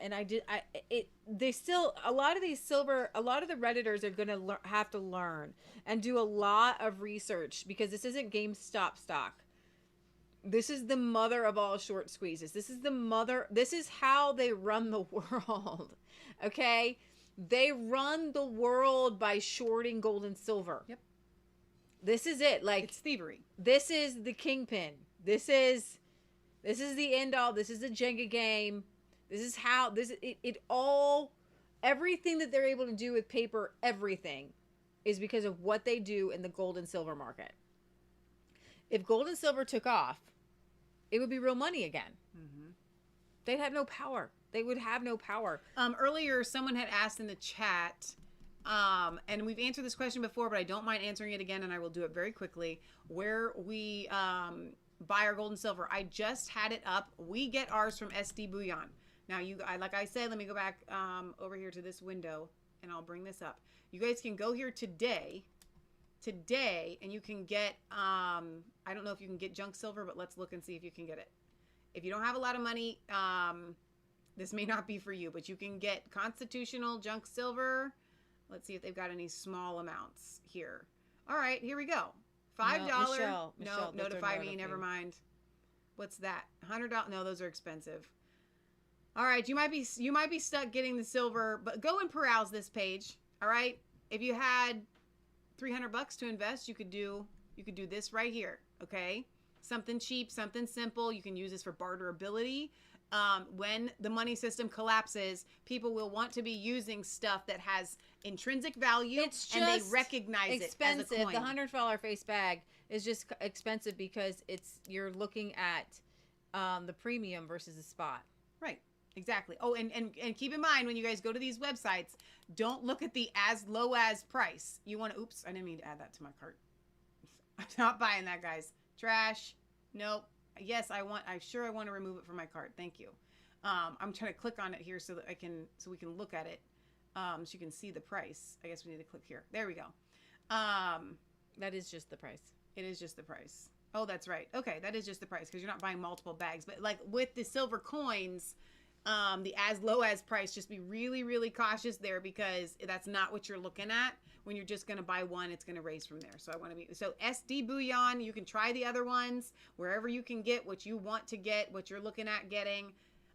they still, a lot of the Redditors are going to have to learn and do a lot of research, because this isn't GameStop stock. This is the mother of all short squeezes. This is how they run the world. Okay. They run the world by shorting gold and silver. Yep. This is it. Like, it's thievery. This is the kingpin. This is the end all. This is the Jenga game. This is how everything that they're able to do with paper, everything is because of what they do in the gold and silver market. If gold and silver took off, it would be real money again. Mm-hmm. They'd have no power. They would have no power. Earlier, someone had asked in the chat, and we've answered this question before, but I don't mind answering it again, and I will do it very quickly, where we buy our gold and silver. I just had it up. We get ours from SD Bullion. Now, like I said, let me go back over here to this window, and I'll bring this up. You guys can go here today, and you can get, I don't know if you can get junk silver, but let's look and see if you can get it. If you don't have a lot of money, this may not be for you, but you can get constitutional junk silver. Let's see if they've got any small amounts here. All right, here we go. $5. Michelle, no, notify me. Never mind. What's that? $100. No, those are expensive. All right, you might be stuck getting the silver, but go and peruse this page. All right, if you had $300 to invest, you could do this right here. Okay, something cheap, something simple. You can use this for barterability. When the money system collapses, people will want to be using stuff that has intrinsic value, and they recognize expensive. it as a coin. The $100 face bag is just expensive because you're looking at the premium versus the spot. Right. Exactly. Oh, and keep in mind when you guys go to these websites, don't look at the as low as price. You want to, oops, I didn't mean to add that to my cart. I'm not buying that, guys. Trash. Nope. Yes, I want to remove it from my cart. Thank you. I'm trying to click on it here so we can look at it. So you can see the price. I guess we need to click here. There we go. That is just the price. It is just the price. Oh, that's right. Okay, that is just the price because you're not buying multiple bags. But like with the silver coins, the as low as price, just be really, really cautious there because that's not what you're looking at. When you're just going to buy one, it's going to raise from there. So so SD Bullion, you can try the other ones wherever you can get what you want to get, what you're looking at getting.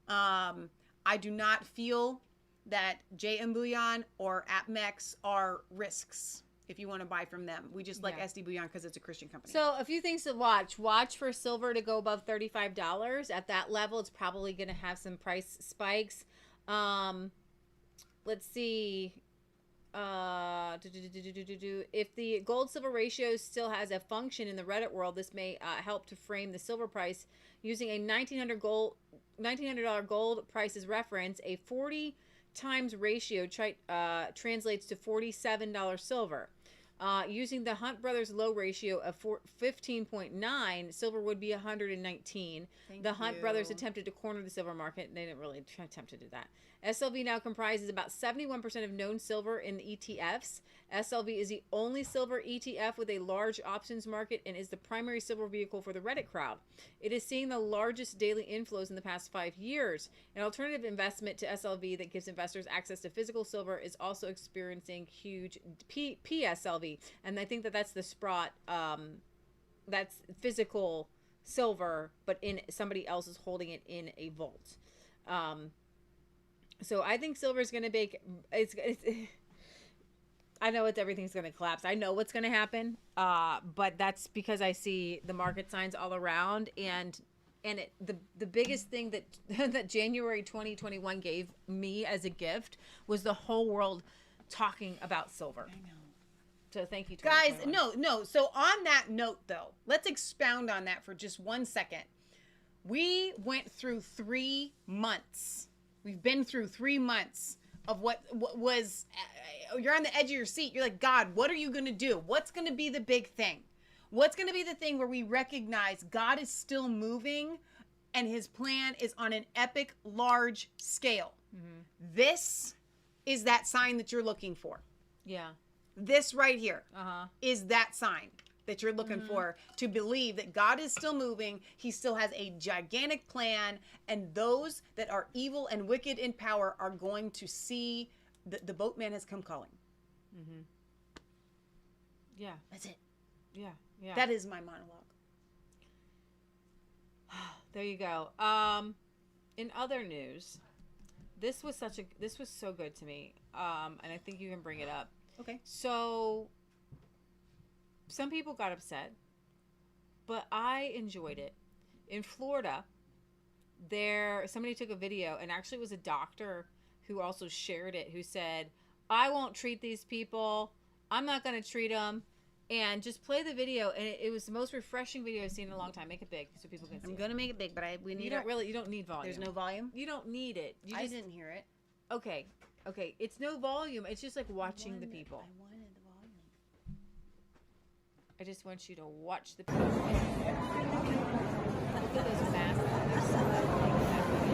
I do not feel that JM Bullion or AppMex are risks if you want to buy from them. We just like SD Bullion because it's a Christian company. So a few things to watch. Watch for silver to go above $35. At that level, it's probably going to have some price spikes. Let's see. If the gold silver ratio still has a function in the Reddit world, this may help to frame the silver price using a $1,900 gold price as reference. A 40 times ratio translates to $47 silver. Using the Hunt Brothers low ratio of 15.9, silver would be 119. The Hunt Brothers attempted to corner the silver market. They didn't really attempt to do that. SLV now comprises about 71% of known silver in the ETFs. SLV is the only silver ETF with a large options market and is the primary silver vehicle for the Reddit crowd. It is seeing the largest daily inflows in the past 5 years. An alternative investment to SLV that gives investors access to physical silver is also experiencing huge PSLV. And I think that's the Sprott, that's physical silver, but in somebody else is holding it in a vault. So I think silver is going to make it's I know everything's going to collapse. I know what's going to happen. But that's because I see the market signs all around, and the biggest thing that January 2021 gave me as a gift was the whole world talking about silver. I know. So thank you, guys. No. So on that note, though, let's expound on that for just 1 second. We went through 3 months. We've been through 3 months of what was, you're on the edge of your seat. You're like, God, what are you going to do? What's going to be the big thing? What's going to be the thing where we recognize God is still moving and his plan is on an epic, large scale? This is that sign that you're looking for. Yeah. This right here Uh-huh. is that sign that you're looking for to believe that God is still moving. He still has a gigantic plan, and those that are evil and wicked in power are going to see the boatman has come calling. Yeah. That's it. Yeah. Yeah. That is my monologue. There you go. In other news, this was so good to me. And I think you can bring it up. Okay. So some people got upset, but I enjoyed it. In Florida, somebody took a video, and actually it was a doctor who also shared it, who said, I won't treat these people. I'm not going to treat them. And just play the video, and it was the most refreshing video I've seen in a long time. Make it big so people can see. I'm gonna make it big, but we need. You don't need volume. There's no volume. You don't need it. I didn't hear it. Okay. It's no volume. It's just like watching the people. I wanted the volume. I just want you to watch the people. Look at those masks.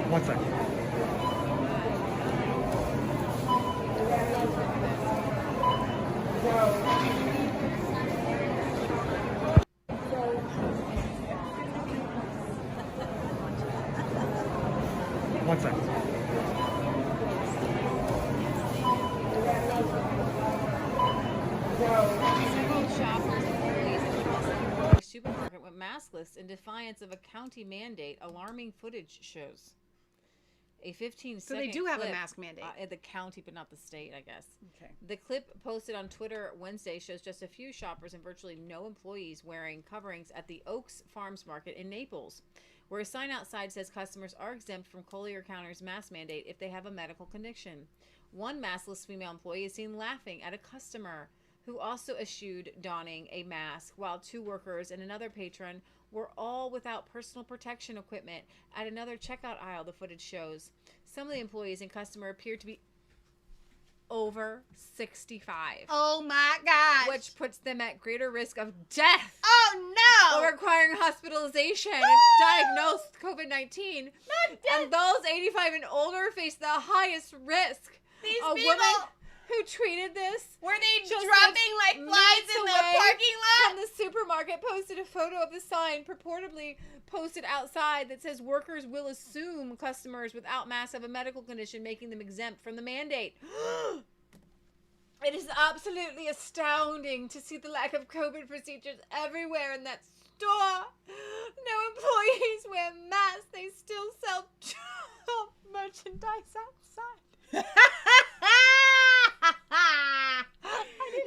1 second. One second. Several shoppers and employees at the Boston supermarket went maskless in defiance of a county mandate, alarming footage shows. A 15-second So they do have a clip, mask mandate. at the county, but not the state, I guess. Okay. The clip posted on Twitter Wednesday shows just a few shoppers and virtually no employees wearing coverings at the Oaks Farms Market in Naples, where a sign outside says customers are exempt from Collier County's mask mandate if they have a medical condition. One maskless female employee is seen laughing at a customer who also eschewed donning a mask, while two workers and another patron were all without personal protection equipment at another checkout aisle, the footage shows. Some of the employees and customer appear to be over 65. Oh my gosh. Which puts them at greater risk of death. Oh no. Or requiring hospitalization if diagnosed COVID-19. And those 85 and older face the highest risk. These a people woman who tweeted this, were they just dropping like flies minutes in the away parking lot? from the supermarket, posted a photo of the sign purportedly posted outside that says workers will assume customers without masks have a medical condition, making them exempt from the mandate. It is absolutely astounding to see the lack of COVID procedures everywhere in that store. No employees wear masks. They still sell merchandise outside.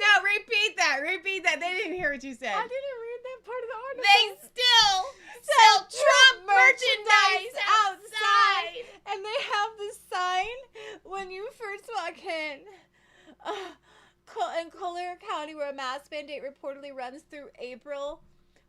No, repeat that. They didn't hear what you said. I didn't read that part of the article. They still sell Trump merchandise outside. And they have this sign when you first walk in. In Collier County, where a mask mandate reportedly runs through April,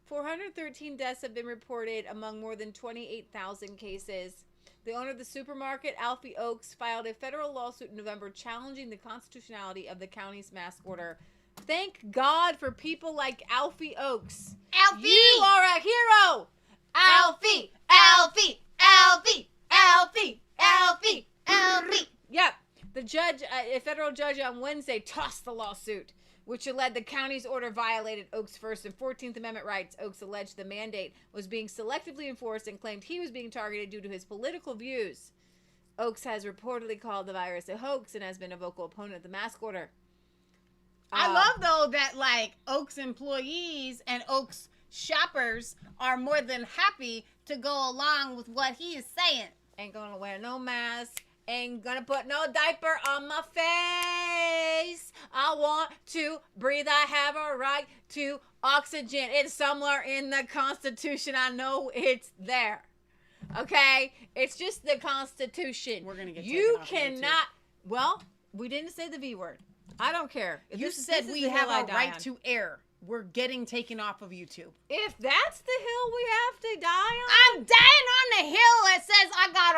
413 deaths have been reported among more than 28,000 cases. The owner of the supermarket, Alfie Oaks, filed a federal lawsuit in November challenging the constitutionality of the county's mask order. Thank God for people like Alfie Oaks. Alfie! You are a hero! Alfie! Alfie! Alfie! Alfie! Alfie! Alfie! Yep. The judge, a federal judge on Wednesday, tossed the lawsuit, which alleged the county's order violated Oaks' First and 14th Amendment rights. Oaks alleged the mandate was being selectively enforced and claimed he was being targeted due to his political views. Oaks has reportedly called the virus a hoax and has been a vocal opponent of the mask order. I love, though, that, like, Oaks employees and Oaks shoppers are more than happy to go along with what he is saying. Ain't gonna wear no mask. Ain't gonna put no diaper on my face. I want to breathe. I have a right to oxygen. It's somewhere in the Constitution. I know it's there. Okay? It's just the Constitution. We're gonna get You taken off of here, too. cannot. Well, we didn't say the V word. I don't care. You This said is we the have hill I a die right on. to air. We're getting taken off of YouTube. If that's the hill we have to die on. I'm dying on the hill that says I got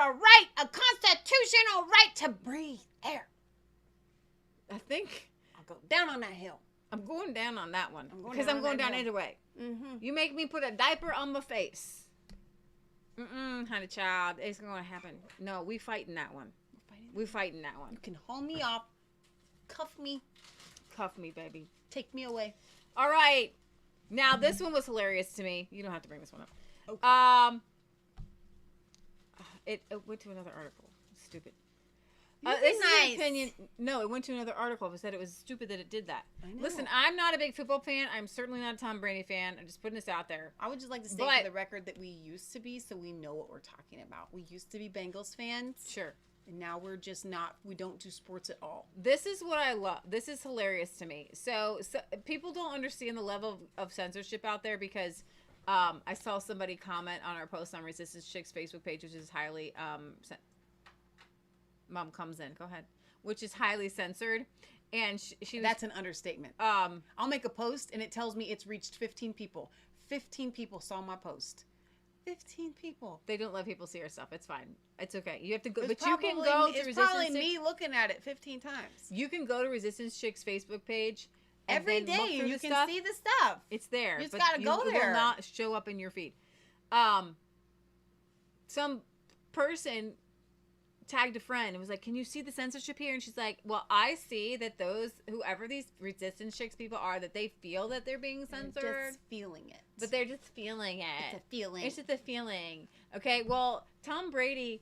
a constitutional right to breathe air. I think I'll go down on that hill. I'm going down on that one. I'm going Because down I'm on going that down hill. either way. Mm-hmm. You make me put a diaper on my face. Honey child. It's going to happen. No, we fighting that one. We fighting that one. You can haul me off, cuff me, Cuff me, baby. take me away. All right. Now, this one was hilarious to me. You don't have to bring this one up. Okay. It went to another article. Stupid. You be This is nice. an opinion. No, it went to another article. It said it was stupid that it did that. I know. Listen, I'm not a big football fan. I'm certainly not a Tom Brady fan. I'm just putting this out there. I would just like to state But- for the record that we used to be, so we know what we're talking about. We used to be Bengals fans, Sure. and now we're just not. We don't do sports at all. This is what I love. This is hilarious to me. So people don't understand the level of censorship out there because I saw somebody comment on our post on Resistance Chicks Facebook page, which is highly Mom comes in. Go ahead. Which is highly censored, and she was. That's an understatement. I'll make a post, and it tells me it's reached 15 people. 15 people saw my post. 15 people. They don't let people see our stuff. It's fine. It's okay. You have to go, It's but you can probably- go to It's Resistance probably Chicks. me looking at it 15 times. You can go to Resistance Chicks Facebook page and Every then look day through you the can stuff. see the stuff. It's there. You just but gotta go It there. will not show up in your feed. Some person tagged a friend and was like, "Can you see the censorship here?" And she's like, "Well, I see that whoever these Resistance Chicks people are, that they feel that they're being censored, Just feeling it. but they're just feeling it. It's a feeling. It's just a feeling." Okay, well, Tom Brady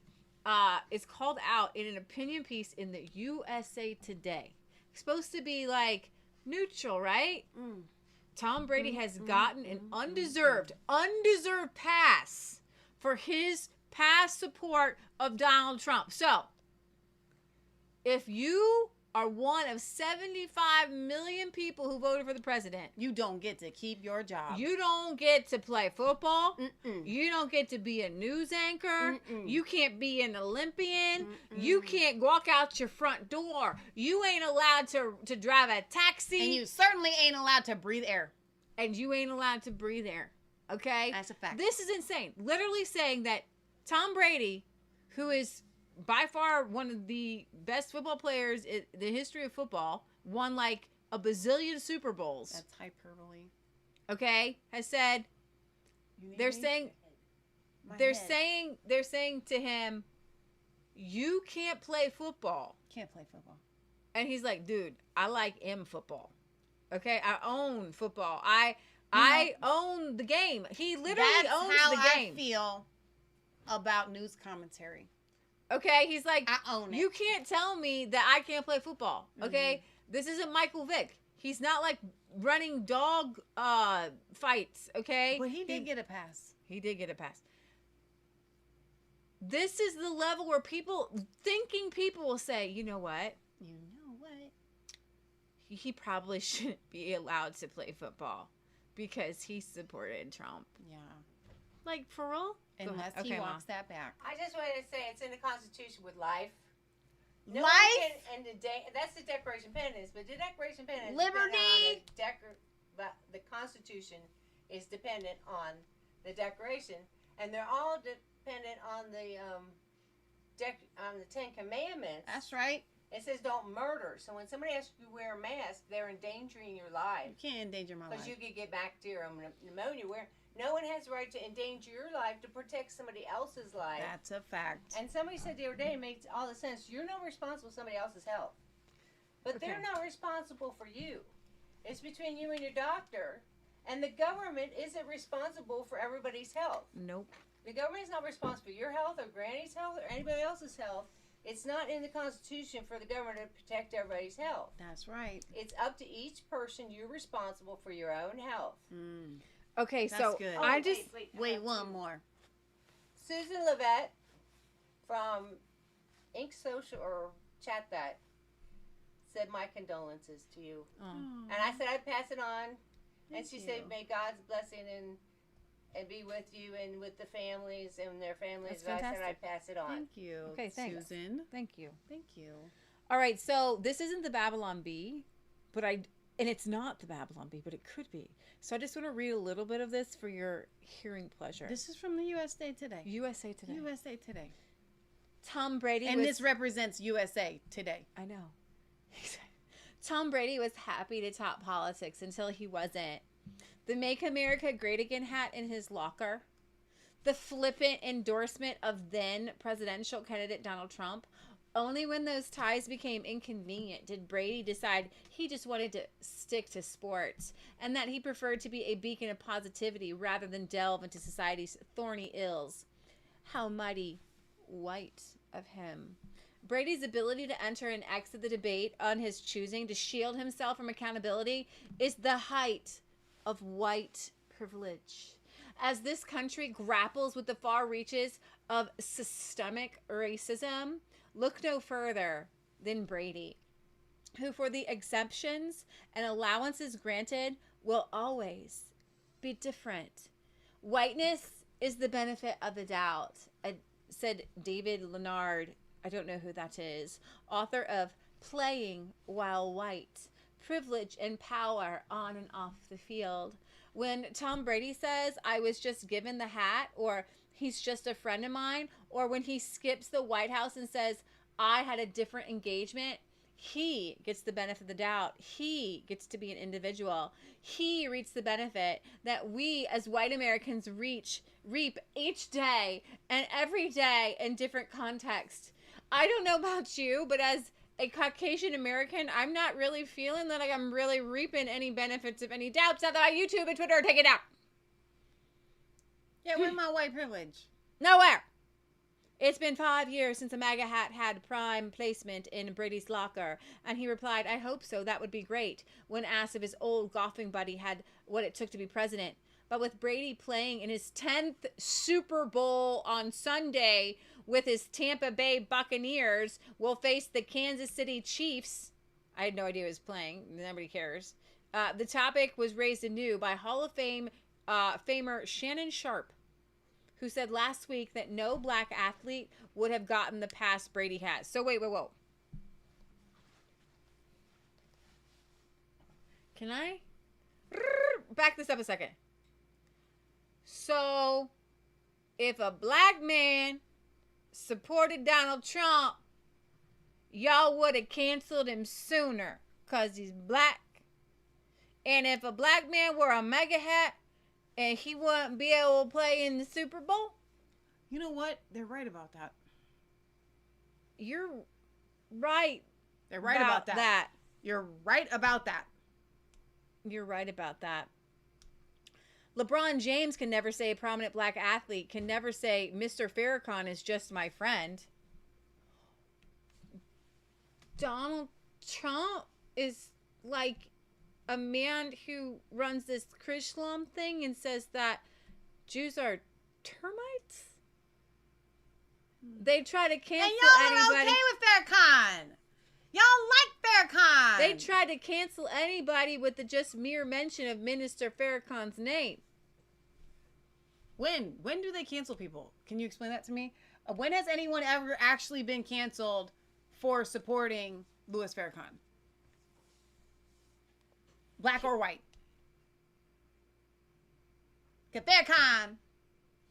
is called out in an opinion piece in the USA Today. Supposed to be like neutral, right? Mm. Tom Brady has gotten an undeserved pass for his past support of Donald Trump. So, if you are one of 75 million people who voted for the president, You don't get to keep your job. you don't get to play football. Mm-mm. You don't get to be a news anchor. Mm-mm. You can't be an Olympian. Mm-mm. You can't walk out your front door. You ain't allowed to drive a taxi. And you certainly ain't allowed to breathe air. And you ain't allowed to breathe air. Okay? That's a fact. This is insane. Literally saying that Tom Brady, who is by far one of the best football players in the history of football, won like a bazillion Super Bowls. That's hyperbole. Okay? Has said You need they're me? saying My they're head. saying to him, "You can't play football." Can't play football. And he's like, "Dude, I like football. Okay? I own football. I own the game." He literally That's owns how the game. I feel about news commentary. Okay? He's like, I own it. "You can't tell me that I can't play football." Okay? This isn't Michael Vick. He's not like running dog fights, okay? But he did get a pass. He did get a pass. This is the level where thinking people will say, "You know what? You know what? He probably shouldn't be allowed to play football because he supported Trump." Yeah. Like, for real? Go ahead. Unless Okay, he Mom. walks that back. I just wanted to say it's in the Constitution with life. Life? one can- and that's the Declaration of Independence, but the Declaration of Independence is Liberty? dependent on but the Constitution is dependent on the Declaration, and they're all dependent on the on the Ten Commandments. That's right. It says don't murder. So when somebody asks you to wear a mask, they're endangering your You life can't endanger my because life. you could get bacteria and pneumonia. Where no one has the right to endanger your life to protect somebody else's life. That's a fact. And somebody said the other day, it makes all the sense. You're not responsible for somebody else's health. But they're Okay. not responsible for you. It's between you and your doctor. And the government isn't responsible for everybody's health. Nope. The government is not responsible for your health or Granny's health or anybody else's health. It's not in the Constitution for the government to protect everybody's health. That's right. It's up to each person. You're responsible for your own health. Mm. Okay, That's so good. I just Wait, one more. Susan Levette from Ink Social or Chat That said my condolences to you. And I said I'd pass it on. And she said, may God's blessing and be with you and with the families and their families. That's And I said fantastic. I'd pass it on. Thank you. Okay, thanks. Susan. Thank you. Thank you. All right, so this isn't the Babylon Bee, and it's not the Babylon Bee, but it could be. So I just want to read a little bit of this for your hearing pleasure. This is from the USA Today. USA Today. USA Today. Tom Brady And was, this represents USA Today. I know. Tom Brady was happy to talk politics until he wasn't. The Make America Great Again hat in his locker. The flippant endorsement of then presidential candidate Donald Trump. Only when those ties became inconvenient did Brady decide he just wanted to stick to sports and that he preferred to be a beacon of positivity rather than delve into society's thorny ills. How mighty white of him. Brady's ability to enter and exit the debate on his choosing to shield himself from accountability is the height of white privilege. As this country grapples with the far reaches of systemic racism, look no further than Brady, who, for the exceptions and allowances granted, will always be different. Whiteness is the benefit of the doubt, said David Leonard. I don't know who that is. Author of Playing While White, Privilege and Power on and Off the Field. When Tom Brady says, I was just given the hat, or he's just a friend of mine, or when he skips the White House and says, I had a different engagement, he gets the benefit of the doubt. He gets to be an individual. He reaps the benefit that we as white Americans reap each day and every day in different contexts. I don't know about you, but as a Caucasian American, I'm not really feeling that like I'm really reaping any benefits of any doubts. Now that my YouTube and Twitter are taken out. Yeah, where's my white privilege? Nowhere. It's been 5 years since a MAGA hat had prime placement in Brady's locker, and he replied, I hope so, that would be great, when asked if his old golfing buddy had what it took to be president. But with Brady playing in his 10th Super Bowl on Sunday with his Tampa Bay Buccaneers, will face the Kansas City Chiefs. I had no idea he was playing. Nobody cares. The topic was raised anew by Hall of Fame famer Shannon Sharp, who said last week that no black athlete would have gotten the pass Brady has. So wait. Can I back this up a second? So if a black man supported Donald Trump, y'all would have canceled him sooner because he's black. And if a black man wore a MAGA hat, and he wouldn't be able to play in the Super Bowl? You know what? They're right about that. You're right. They're right about that. You're right about that. You're right about that. LeBron James can never say a prominent black athlete can never say Mr. Farrakhan is just my friend. Donald Trump is like a man who runs this Chrislam thing and says that Jews are termites. They try to cancel and y'all anybody. are okay with Farrakhan. Y'all like Farrakhan. They tried to cancel anybody with the just mere mention of Minister Farrakhan's name. When do they cancel people? Can you explain that to me? When has anyone ever actually been canceled for supporting Louis Farrakhan? Black or white? Because Farrakhan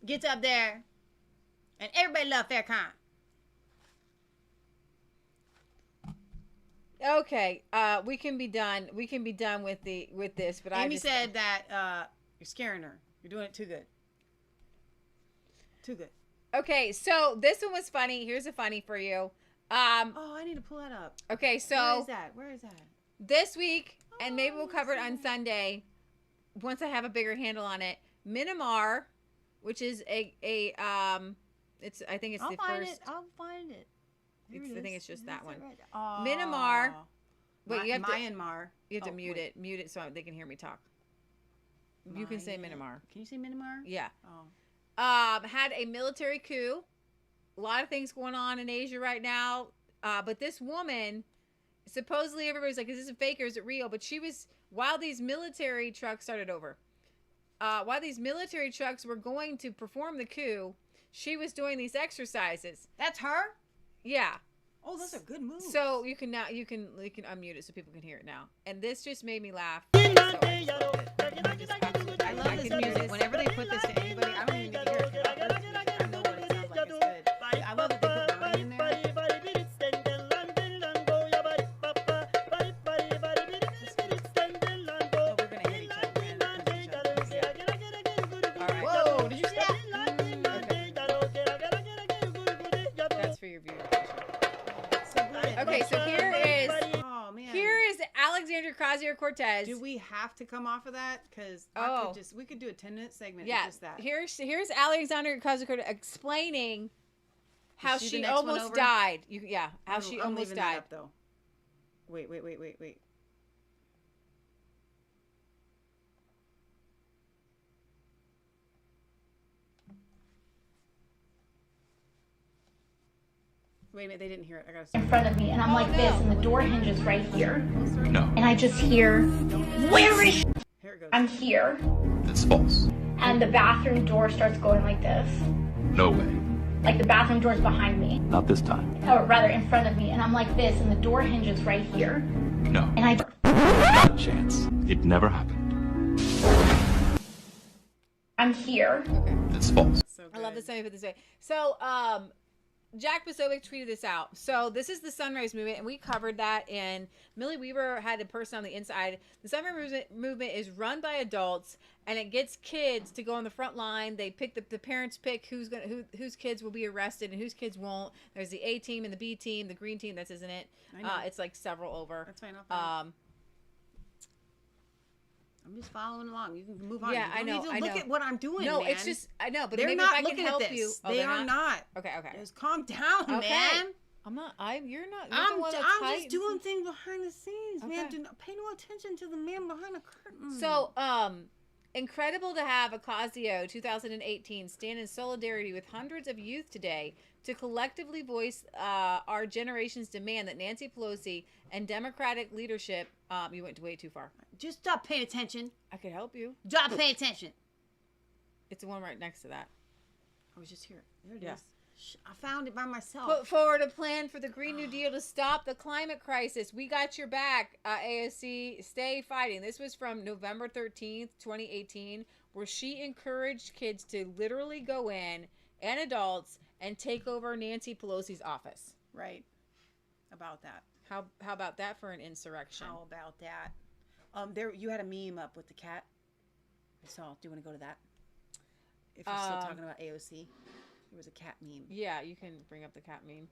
gets up there and everybody loves Farrakhan. Okay, we can be done. We can be done with this. But Amy said that you're scaring her. You're doing it too good. Too good. Okay, so this one was funny. Here's a funny for you. I need to pull that up. Okay, so Where is that? This week, and maybe we'll cover it on Sunday once I have a bigger handle on it. Minimar, which is it's I think it's the first. I'll find it. I think it's just that one. Right. Oh. Myanmar. Wait, you have to Myanmar. You have to mute it. Mute it so they can hear me talk. You can say Myanmar. Can you say Myanmar? Yeah. Oh. Had a military coup. A lot of things going on in Asia right now. But this woman, supposedly everybody's like, is this a fake or is it real? But she was, while these military trucks while these military trucks were going to perform the coup, she was doing these exercises. That's her? Yeah. Oh, those are good moves. So you can unmute it so people can hear it now. And this just made me laugh. I love this music. Whenever they put this to anybody, I don't even need to hear it. I know what it sounds like. It's good. I love that they put money in there. Okay, so Oh man. here is Alexandria Ocasio-Cortez. Do we have to come off of that? Because we could do a 10-minute segment. Yeah, Of just that. here's Alexandria Ocasio-Cortez explaining how Is she she the next one almost over? died. How I'm she almost leaving that died. up, though. Wait. Wait a minute, they didn't hear it. I gotta start. In front of me, and I'm like no. this, and the door hinges right here, No, and I just hear, "Where is she?" Here it goes. I'm here, that's false. and the bathroom door starts going like this, No way. like the bathroom door's behind me, Not this time. or rather in front of me, and I'm like this, and the door hinges right here, No. and I Not a chance. It never happened. I'm here. That's false. So I love good. this. Let me put it this way. So, Jack Posobiec tweeted this out. So this is the Sunrise Movement, and we covered that. And Millie Weaver had a person on the inside. The Sunrise Movement is run by adults, and it gets kids to go on the front line. They pick the parents pick whose kids will be arrested and whose kids won't. There's the A team and the B team, the green team. That's isn't it? I know. It's like several over. That's fine. I'm just following along. You can move on. Yeah, you don't I know, need to I look know. at what I'm doing. No, man. it's just I know, but they're maybe not if I can looking help at this. you. Oh, they they're are not. Okay. Just calm down, Okay. man. I'm not. You're not. You're I'm the one that's just heightened. doing things behind the scenes, man. Okay. Do not pay no attention to the man behind the curtain. So, incredible to have Ocasio 2018 stand in solidarity with hundreds of youth today to collectively voice our generation's demand that Nancy Pelosi and Democratic leadership. You went way too far. just stop paying attention. I could help you. Stop paying attention. It's the one right next to that. I was just here. There it Yeah. is. I found it by myself. Put forward a plan for the Green New Deal to stop the climate crisis. We got your back, AOC. Stay fighting. This was from November 13th, 2018, where she encouraged kids to literally go in, and adults, and take over Nancy Pelosi's office. Right. About that. How about that for an insurrection? How about that? There you had a meme up with the cat. I saw. Do you want to go to that? If you're still talking about AOC, there was a cat meme. Yeah, you can bring up the cat meme.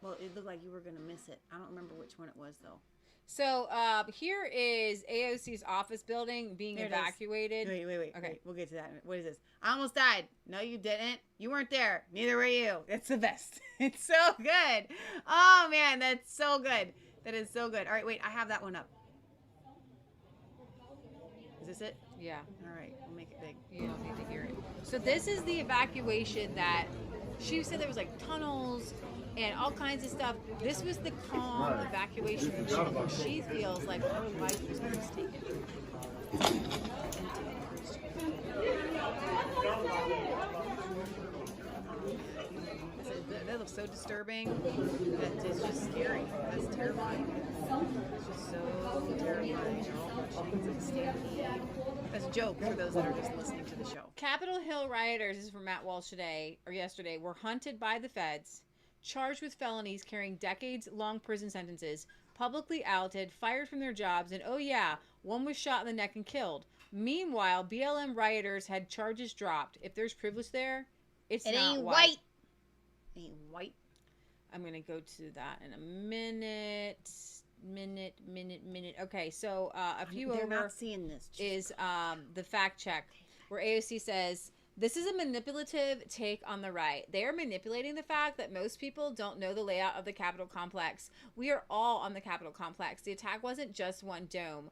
Well, it looked like you were gonna miss it. I don't remember which one it was though. So here is AOC's office building being There it is. evacuated. Wait. Okay. Wait, we'll get to that. What is this? I almost died. No, you didn't. You weren't there. Neither were you. It's the best. It's so good. Oh man, that's so good. That is so good. All right, wait. I have that one up. Is this it? Yeah, All right, we'll make it big. you don't need to hear it. So this is the evacuation that she said there was like tunnels and all kinds of stuff. This was the calm evacuation where she feels like her life was almost taken. That looks so disturbing. That is just scary. That's terrifying. It's just so terrifying. That's a joke for those that are just listening to the show. Capitol Hill rioters, this is from Matt Walsh yesterday, were hunted by the feds, charged with felonies carrying decades-long prison sentences, publicly outed, fired from their jobs, and oh yeah, one was shot in the neck and killed. Meanwhile, BLM rioters had charges dropped. If there's privilege there, it ain't white. white. It ain't white. I'm going to go to that in a minute. Okay, so a few They're over not seeing this. is the fact check where AOC says, this is a manipulative take on the right. They are manipulating the fact that most people don't know the layout of the Capitol complex. We are all on the Capitol complex. The attack wasn't just one dome.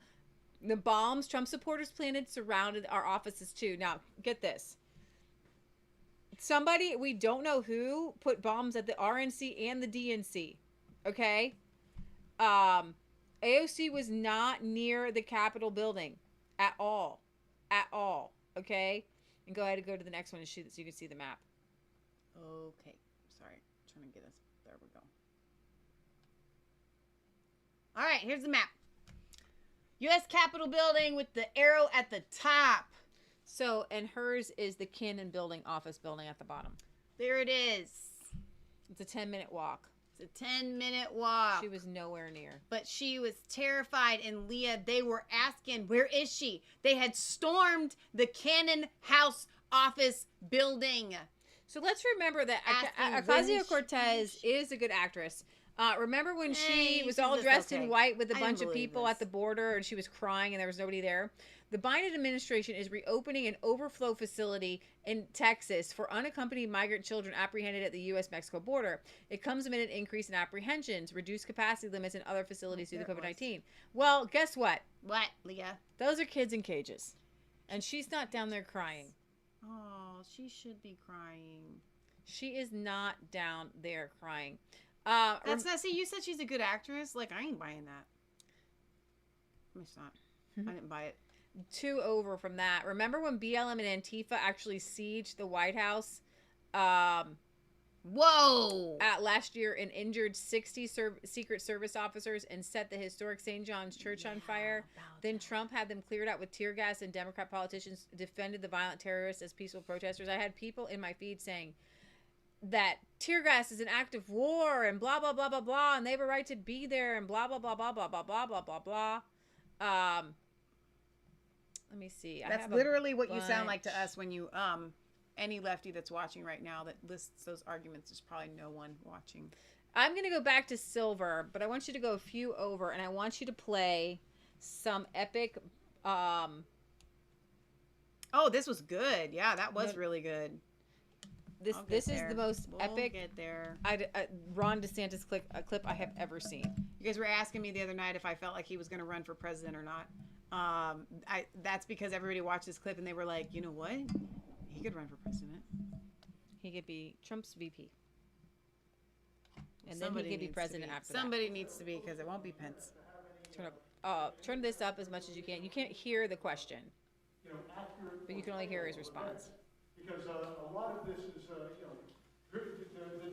The bombs Trump supporters planted surrounded our offices too. Now, get this. Somebody, we don't know who, put bombs at the RNC and the DNC. Okay? AOC was not near the Capitol building at all. At all. Okay? And go ahead and go to the next one and shoot it so you can see the map. Okay. Sorry. I'm trying to get us. There we go. All right. Here's the map. U.S. Capitol building with the arrow at the top. So, and hers is the Cannon building, office building at the bottom. There it is. It's a 10-minute walk. It's a 10-minute walk. She was nowhere near. But she was terrified, and Leah, they were asking, where is she? They had stormed the Cannon House office building. So let's remember that Asking, when is Ocasio-Cortez she? is a good actress. Remember when she was she's all just dressed okay. in white with a I bunch didn't of believe people this. at the border and she was crying and there was nobody there? The Biden administration is reopening an overflow facility in Texas for unaccompanied migrant children apprehended at the U.S.-Mexico border. It comes amid an increase in apprehensions, reduced capacity limits in other facilities due to COVID-19. Well, guess what? What, Leah? Those are kids in cages. And she's not down there crying. Oh, she should be crying. She is not down there crying. That's not. See, you said she's a good actress. Like, I ain't buying that. It's not. I didn't buy it. 2 over from that. Remember when BLM and Antifa actually sieged the White House Whoa! last year and injured 60 Secret Service officers and set the historic St. John's Church on fire? Then Trump had them cleared out with tear gas, and Democrat politicians defended the violent terrorists as peaceful protesters. I had people in my feed saying that tear gas is an act of war and blah, blah, blah, blah, blah, and they have a right to be there and blah, blah, blah, blah, blah, blah, blah, blah, blah, blah. Let me see. That's literally what you sound like to us when you any lefty that's watching right now that lists those arguments. There's probably no one watching. I'm going to go back to silver, but I want you to go a few over, and I want you to play some epic. Oh, this was good. Yeah, that was really good. This is the most epic. Get there. Ron DeSantis clip I have ever seen. You guys were asking me the other night if I felt like he was going to run for president or not. That's because everybody watched this clip and they were like, you know what? He could run for president. He could be Trump's VP. And Somebody then he could be needs president to be. after Somebody needs to be, because it won't be Pence. Turn this up as much as you can. You can't hear the question, but you can only hear his response. Because a lot of this is, the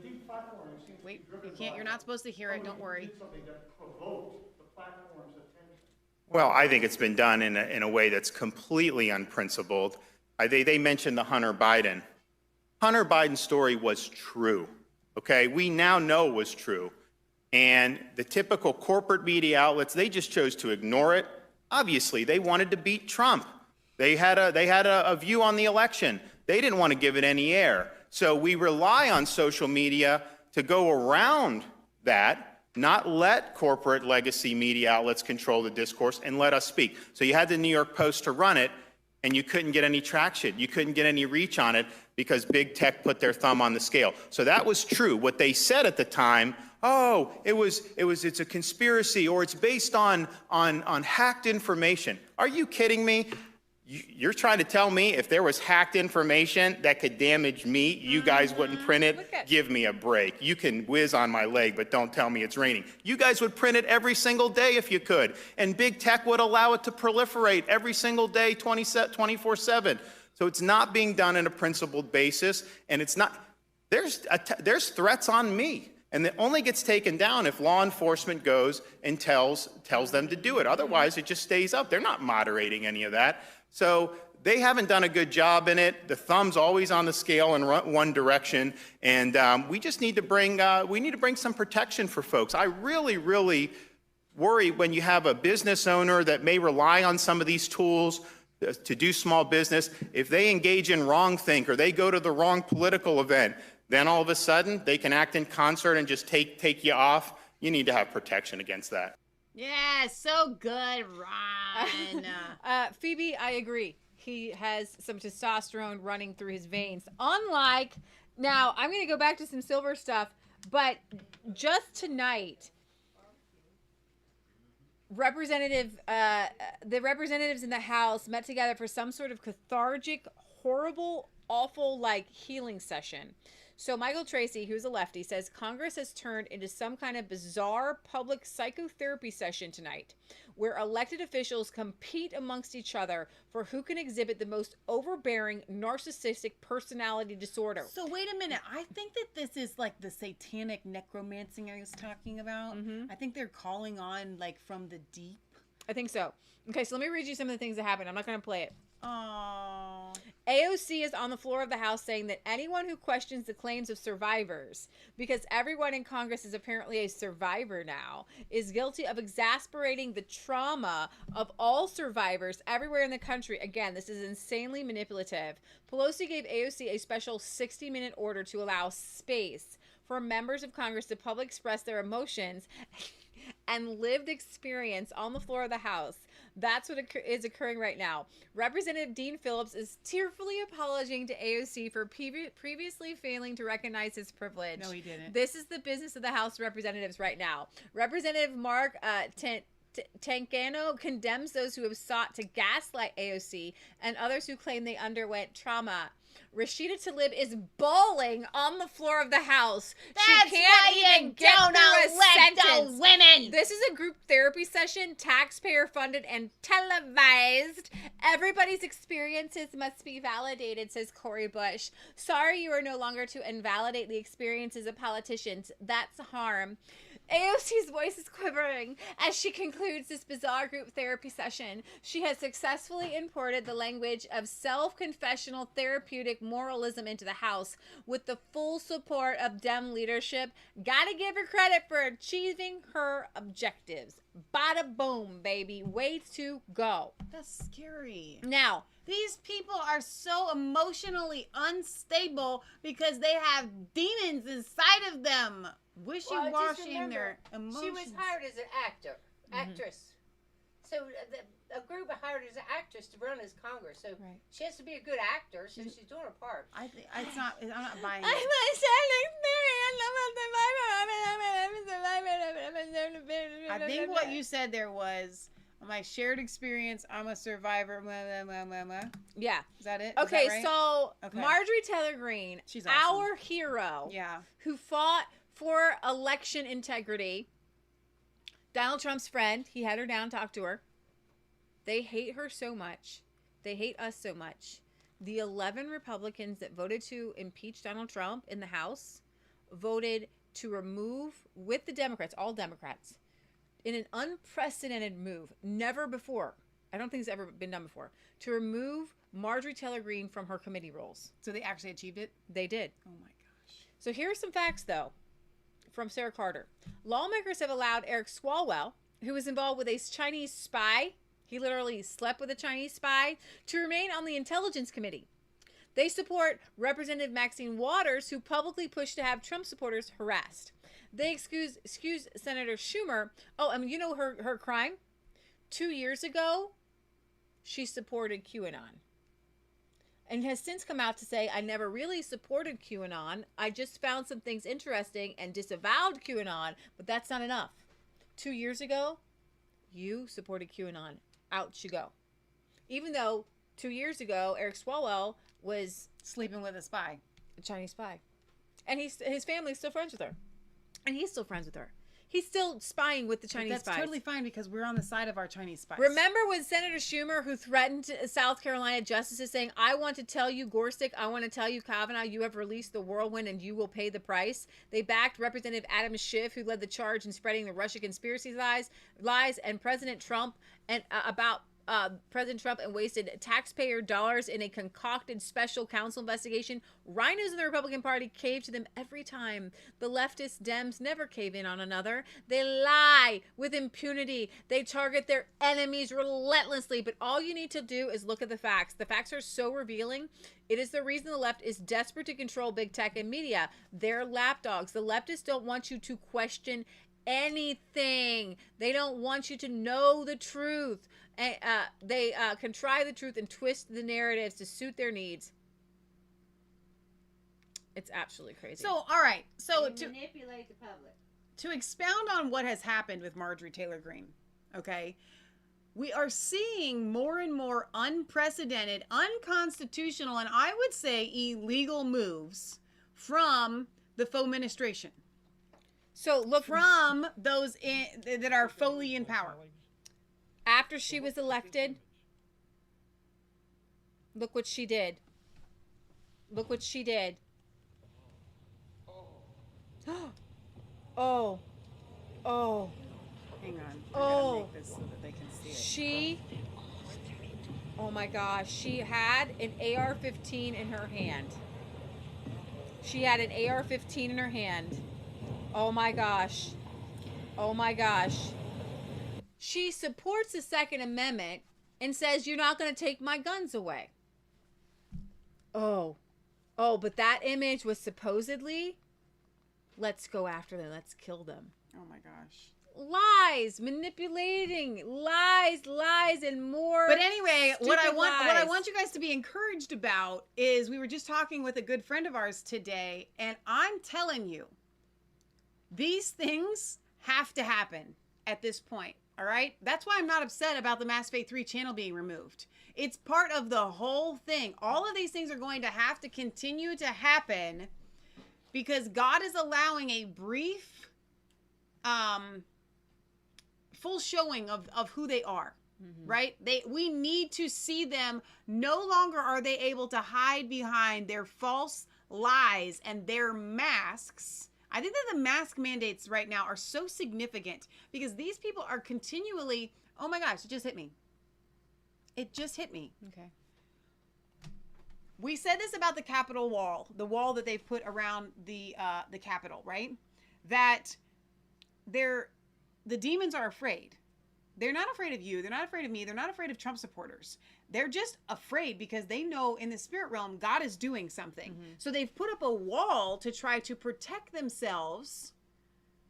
deplatforming seems to be Wait, driven you can't. You're not supposed to hear it. Don't worry. did something that provoked the platform's attention. Well, I think it's been done in a way that's completely unprincipled. They mentioned the Hunter Biden. Hunter Biden story was true, okay? We now know it was true. And the typical corporate media outlets, they just chose to ignore it. Obviously, they wanted to beat Trump. They had a view on the election. They didn't want to give it any air. So we rely on social media to go around that, not let corporate legacy media outlets control the discourse and let us speak. So you had the New York Post to run it, and you couldn't get any traction. You couldn't get any reach on it because big tech put their thumb on the scale. So that was true. What they said at the time, oh, it's a conspiracy, or it's based on hacked information. Are you kidding me? You're trying to tell me if there was hacked information that could damage me, you guys wouldn't print it? Give me a break. You can whiz on my leg, but don't tell me it's raining. You guys would print it every single day if you could. And big tech would allow it to proliferate every single day, 24/7. So it's not being done on a principled basis, and it's not, there's threats on me. And it only gets taken down if law enforcement goes and tells them to do it. Otherwise, it just stays up. They're not moderating any of that. So they haven't done a good job in it. The thumb's always on the scale in one direction, and we just need to bring some protection for folks. I really, really worry when you have a business owner that may rely on some of these tools to do small business. If they engage in wrongthink or they go to the wrong political event, then all of a sudden they can act in concert and just take you off. You need to have protection against that. Yeah, so good, Ron. Phoebe, I agree. He has some testosterone running through his veins. Unlike, now I'm going to go back to some silver stuff, but just tonight, the representatives in the House met together for some sort of cathartic, horrible, awful, healing session. So Michael Tracy, who's a lefty, says Congress has turned into some kind of bizarre public psychotherapy session tonight, where elected officials compete amongst each other for who can exhibit the most overbearing narcissistic personality disorder. So wait a minute. I think that this is like the satanic necromancing I was talking about. Mm-hmm. I think they're calling on from the deep. I think so. Okay, so let me read you some of the things that happened. I'm not going to play it. Oh. AOC is on the floor of the House saying that anyone who questions the claims of survivors, because everyone in Congress is apparently a survivor now, is guilty of exasperating the trauma of all survivors everywhere in the country. Again, this is insanely manipulative. Pelosi gave AOC a special 60-minute order to allow space for members of Congress to publicly express their emotions and lived experience on the floor of the House. That's what is occurring right now. Representative Dean Phillips is tearfully apologizing to AOC for previously failing to recognize his privilege. No, he didn't. This is the business of the House of Representatives right now. Representative Mark Tancano condemns those who have sought to gaslight AOC and others who claim they underwent trauma. Rashida Tlaib is bawling on the floor of the House. That's she can't why even you get don't through a elect the sentence. women. This is a group therapy session, taxpayer funded and televised. Everybody's experiences must be validated, says Cori Bush. Sorry you are no longer to invalidate the experiences of politicians. That's harm. AOC's voice is quivering as she concludes this bizarre group therapy session. She has successfully imported the language of self-confessional therapeutic moralism into the House with the full support of Dem leadership. Gotta give her credit for achieving her objectives. Bada boom, baby. Way to go. That's scary. Now, These people are so emotionally unstable because they have demons inside of them. Wishy-washy in their emotions. She was hired as an actress. So a group hired as an actress to run as Congress. So she has to be a good actor. So she's doing her part. I'm not buying it. I think what you said there was, my shared experience, I'm a survivor. Blah, blah, blah, blah. yeah. Is that it? Okay, Is that right? so Okay. Marjorie Taylor Greene, She's awesome. our hero, Yeah. who fought for election integrity. Donald Trump's friend, he had her down, talked to her. They hate her so much. They hate us so much. The 11 Republicans that voted to impeach Donald Trump in the House voted to remove, with the Democrats, all Democrats, in an unprecedented move, never before, I don't think it's ever been done before, to remove Marjorie Taylor Greene from her committee roles. So they actually achieved it? They did. Oh my gosh. So here are some facts, though, from Sarah Carter. Lawmakers have allowed Eric Swalwell, who was involved with a Chinese spy, he literally slept with a Chinese spy, to remain on the Intelligence Committee. They support Representative Maxine Waters, who publicly pushed to have Trump supporters harassed. They excuse Senator Schumer. Oh, I mean, you know her crime? 2 years ago, she supported QAnon. And has since come out to say, I never really supported QAnon. I just found some things interesting and disavowed QAnon, but that's not enough. 2 years ago, you supported QAnon. Out you go. Even though 2 years ago, Eric Swalwell was Sleeping with a spy. a Chinese spy. And his family's still friends with her. And he's still friends with her. He's still spying with the Chinese That's spies. totally fine because we're on the side of our Chinese spies. Remember when Senator Schumer, who threatened South Carolina justices, saying, I want to tell you, Gorsuch, I want to tell you, Kavanaugh, you have released the whirlwind and you will pay the price. They backed Representative Adam Schiff, who led the charge in spreading the Russia conspiracy lies, and President Trump and wasted taxpayer dollars in a concocted special counsel investigation. Rhinos in the Republican Party cave to them every time. The leftist Dems never cave in on another. They lie with impunity. They target their enemies relentlessly. But all you need to do is look at the facts. The facts are so revealing. It is the reason the left is desperate to control big tech and media. They're lapdogs. The leftists don't want you to question anything. They don't want you to know the truth. They contrive the truth and twist the narratives to suit their needs. It's absolutely crazy. So, all right. So They manipulate the public. to expound on what has happened with Marjorie Taylor Greene, okay, we are seeing more and more unprecedented, unconstitutional, and I would say illegal moves from the faux administration. So look, From those that are fully in power. after she was elected, look what she did. Look what she did. Oh. Oh. Hang on. I Oh. gotta make this so that they can see it. She, oh my gosh, she had an AR-15 in her hand. She had an AR-15 in her hand. Oh my gosh. Oh my gosh. She supports the Second Amendment and says, you're not going to take my guns away. Oh. Oh, but that image was supposedly let's go after them, let's kill them. Oh my gosh. Lies, manipulating, lies, and more. But anyway, what I lies. want you guys to be encouraged about is we were just talking with a good friend of ours today, and I'm telling you, these things have to happen at this point. All right. That's why I'm not upset about the Mass Faith 3 channel being removed. It's part of the whole thing. All of these things are going to have to continue to happen because God is allowing a brief, full showing of who they are, right? We need to see them. No longer are they able to hide behind their false lies and their masks. I think that the mask mandates right now are so significant because these people are continually, oh my gosh, it just hit me. It just hit me. Okay. We said this about the Capitol wall, the wall that they've put around the Capitol, right? That the demons are afraid. They're not afraid of you. They're not afraid of me. They're not afraid of Trump supporters. They're just afraid because they know in the spirit realm, God is doing something. So they've put up a wall to try to protect themselves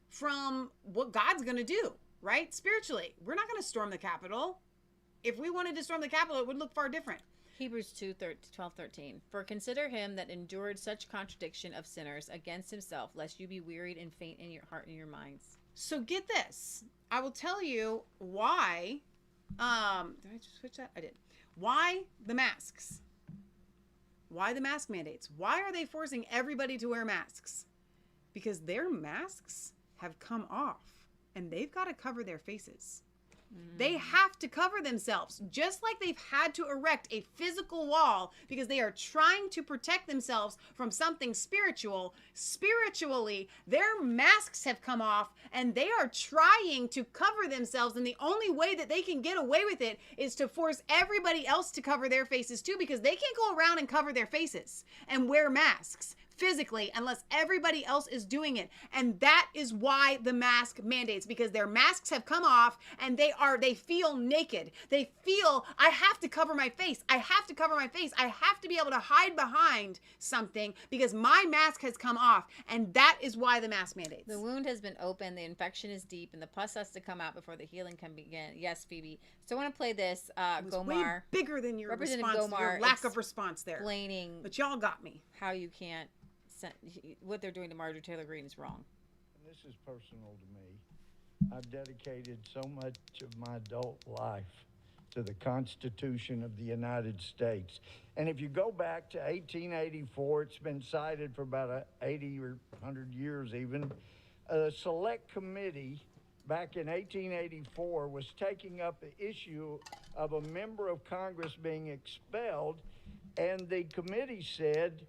from what God's going to do, right? Spiritually. We're not going to storm the Capitol. If we wanted to storm the Capitol, it would look far different. Hebrews 2:12-13. For consider him that endured such contradiction of sinners against himself, lest you be wearied and faint in your heart and your minds. So get this. I will tell you why. Did I just switch that? I did. Why the masks? Why the mask mandates? Why are they forcing everybody to wear masks? Because their masks have come off and they've got to cover their faces. They have to cover themselves, just like they've had to erect a physical wall because they are trying to protect themselves from something spiritual. Spiritually, their masks have come off and they are trying to cover themselves. And the only way that they can get away with it is to force everybody else to cover their faces too, because they can't go around and cover their faces and wear masks physically unless everybody else is doing it. And that is why the mask mandates, because their masks have come off and they feel naked. They feel, I have to cover my face. I have to cover my face. I have to be able to hide behind something because my mask has come off. And that is why the mask mandates. The wound has been opened, the infection is deep, and the pus has to come out before the healing can begin. Yes, Phoebe. So I want to play this. Gomar, way bigger than your response, Gomar, your lack of response there. Explaining, but y'all got me. How you can't. What they're doing to Marjorie Taylor Greene is wrong. This is personal to me. I've dedicated so much of my adult life to the Constitution of the United States. And if you go back to 1884, it's been cited for about 80 or 100 years even. A select committee back in 1884 was taking up the issue of a member of Congress being expelled. And the committee said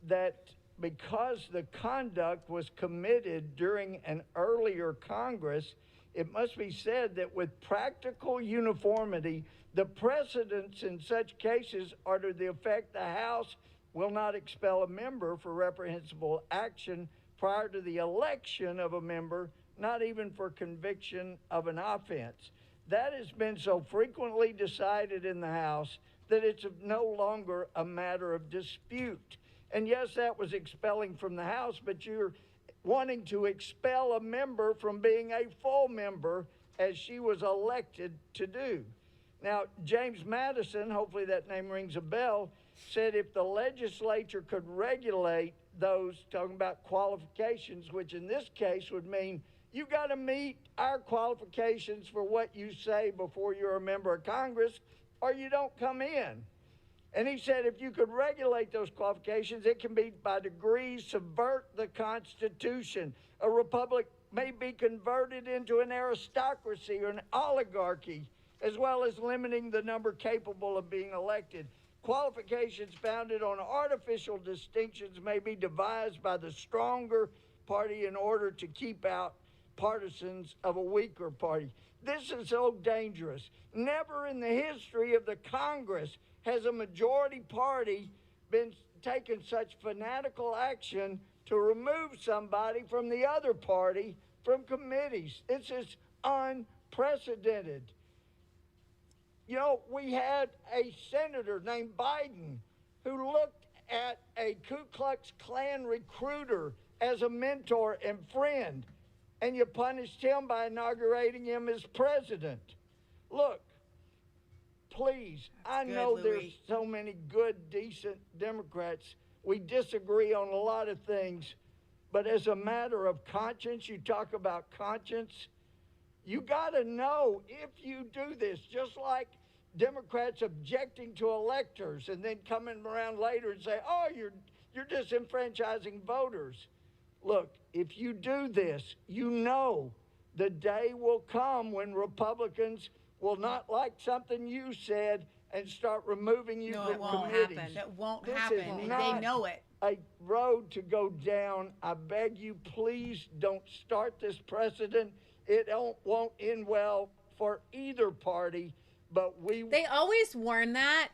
that because the conduct was committed during an earlier Congress, it must be said that with practical uniformity, the precedents in such cases are to the effect the House will not expel a member for reprehensible action prior to the election of a member, not even for conviction of an offense. That has been so frequently decided in the House that it's no longer a matter of dispute. And yes, that was expelling from the House, but you're wanting to expel a member from being a full member as she was elected to do. Now, James Madison, hopefully that name rings a bell, said if the legislature could regulate those, talking about qualifications, which in this case would mean you got to meet our qualifications for what you say before you're a member of Congress, or you don't come in. And he said if you could regulate those qualifications, it can be by degrees subvert the Constitution. A republic may be converted into an aristocracy or an oligarchy, as well as limiting the number capable of being elected. Qualifications founded on artificial distinctions may be devised by the stronger party in order to keep out partisans of a weaker party. This is so dangerous. Never in the history of the Congress has a majority party been taking such fanatical action to remove somebody from the other party from committees. This is unprecedented. You know, we had a senator named Biden who looked at a Ku Klux Klan recruiter as a mentor and friend, and you punished him by inaugurating him as president. Look, please, I know there's so many good, decent Democrats. We disagree on a lot of things, but as a matter of conscience, you talk about conscience, you got to know if you do this, just like Democrats objecting to electors and then coming around later and say, oh, you're disenfranchising voters. Look, if you do this, you know the day will come when Republicans will not like something you said and start removing you from committees. That won't This happen. is And not they know it. a road to go down. I beg you, please don't start this precedent. It won't end well for either party, but They always warn that.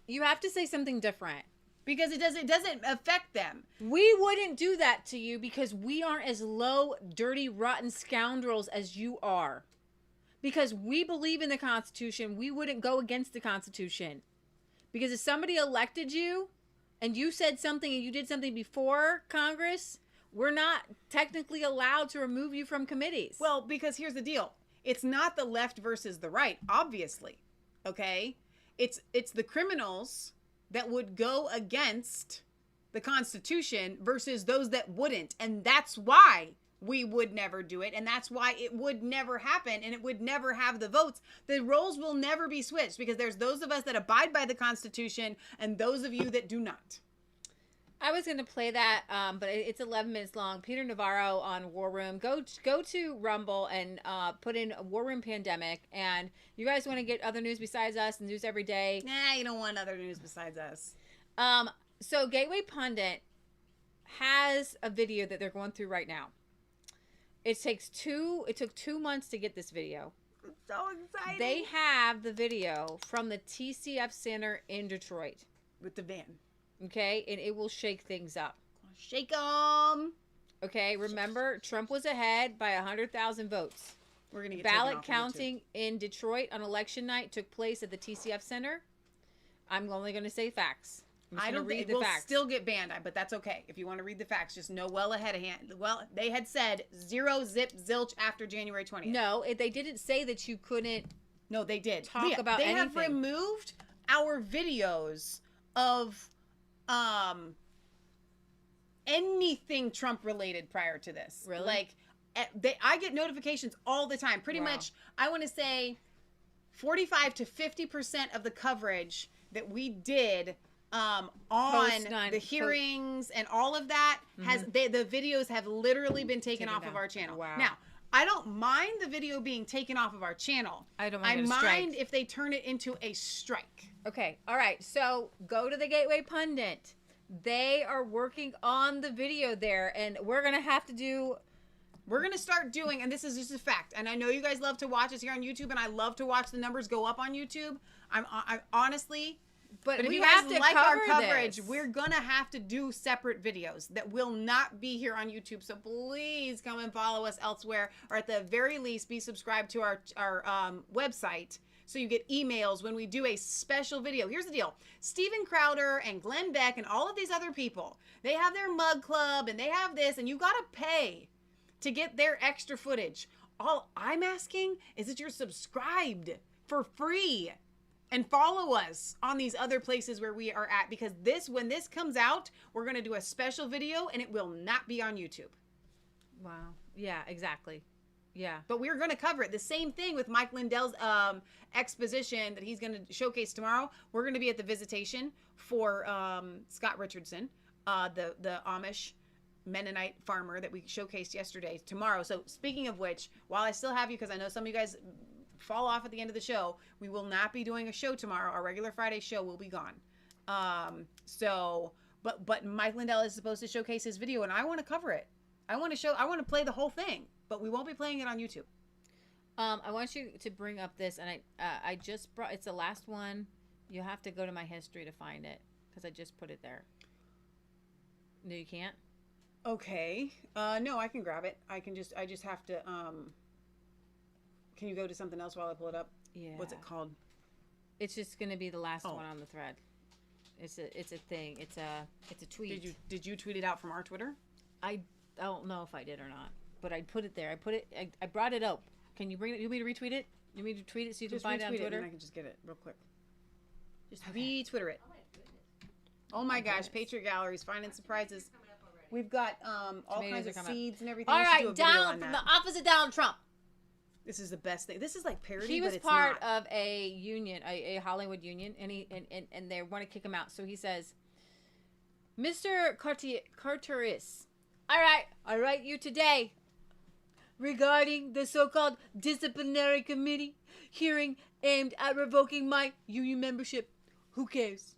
You have to say something different. Because it doesn't affect them. We wouldn't do that to you because we aren't as low, dirty, rotten scoundrels as you are. Because we believe in the Constitution, we wouldn't go against the Constitution. Because if somebody elected you and you said something and you did something before Congress, we're not technically allowed to remove you from committees. Well, because here's the deal. It's not the left versus the right, obviously. Okay? It's the criminals that would go against the Constitution versus those that wouldn't. And that's why we would never do it. And that's why it would never happen. And it would never have the votes. The roles will never be switched because there's those of us that abide by the Constitution and those of you that do not. I was going to play that, but it's 11 minutes long. Peter Navarro on War Room. Go to Rumble and put in War Room Pandemic. And you guys want to get other news besides us, news every day. Nah, you don't want other news besides us. So Gateway Pundit has a video that they're going through right now. It took 2 months to get this video. So exciting. They have the video from the TCF Center in Detroit. With the van. Okay, and it will shake things up. Shake 'em. Okay, remember, Trump was ahead by 100,000 votes. We're gonna get ballot counting in Detroit on election night took place at the TCF Center. I'm only going to say facts. I don't read the facts. Still get banned, but that's okay. If you want to read the facts, just know well ahead of hand. Well, they had said 0 zip zilch after January 20th. No, they didn't say that you couldn't. No, they did. Talk about anything. They have removed our videos of anything Trump related prior to this. Really? Like I get notifications all the time. Pretty much, I want to say 45 to 50% of the coverage that we did on the hearings and all of that has the videos have literally been taken off of our channel. Wow. Now, I don't mind the video being taken off of our channel. I don't mind. I mind if they turn it into a strike. Okay. All right. So go to the Gateway Pundit. They are working on the video there, and we're going to start doing, and this is just a fact, and I know you guys love to watch us here on YouTube, and I love to watch the numbers go up on YouTube. I honestly, but if you guys like our coverage, we're going to have to do separate videos that will not be here on YouTube. So please come and follow us elsewhere, or at the very least, be subscribed to our website, so you get emails when we do a special video. Here's the deal. Steven Crowder and Glenn Beck and all of these other people, they have their mug club and they have this, and you got to pay to get their extra footage. All I'm asking is that you're subscribed for free and follow us on these other places where we are at, because when this comes out, we're going to do a special video and it will not be on YouTube. Wow. Yeah, exactly. Yeah. But we're going to cover it. The same thing with Mike Lindell's exposition that he's going to showcase tomorrow. We're going to be at the visitation for Scott Richardson, the Amish Mennonite farmer that we showcased yesterday, tomorrow. So speaking of which, while I still have you, because I know some of you guys fall off at the end of the show, we will not be doing a show tomorrow. Our regular Friday show will be gone. But Mike Lindell is supposed to showcase his video, and I want to cover it. I want to play the whole thing, but we won't be playing it on YouTube. I want you to bring up this, and I just brought, it's the last one. You have to go to my history to find it, because I just put it there. No, you can't? Okay. No, I can grab it. I just have to, can you go to something else while I pull it up? Yeah. What's it called? It's just going to be the last one on the thread. It's a thing. It's a tweet. Did you tweet it out from our Twitter? I don't know if I did or not, but I put it there. I brought it up. Can you bring it? You want me to retweet it? You want me to tweet it so you can find it on Twitter? And I can just get it real quick. Just retwitter it. Oh my gosh, Patriot Galleries, finding surprises. We've got all kinds of seeds and everything. All We should do right, a video Donald on from that. the office of Donald Trump. This is the best thing. This is like parody, He was but it's part not. of a union, a Hollywood union, and they want to kick him out. So he says, Mr. Carteris, all right, I write you today regarding the so-called disciplinary committee hearing aimed at revoking my union membership. Who cares?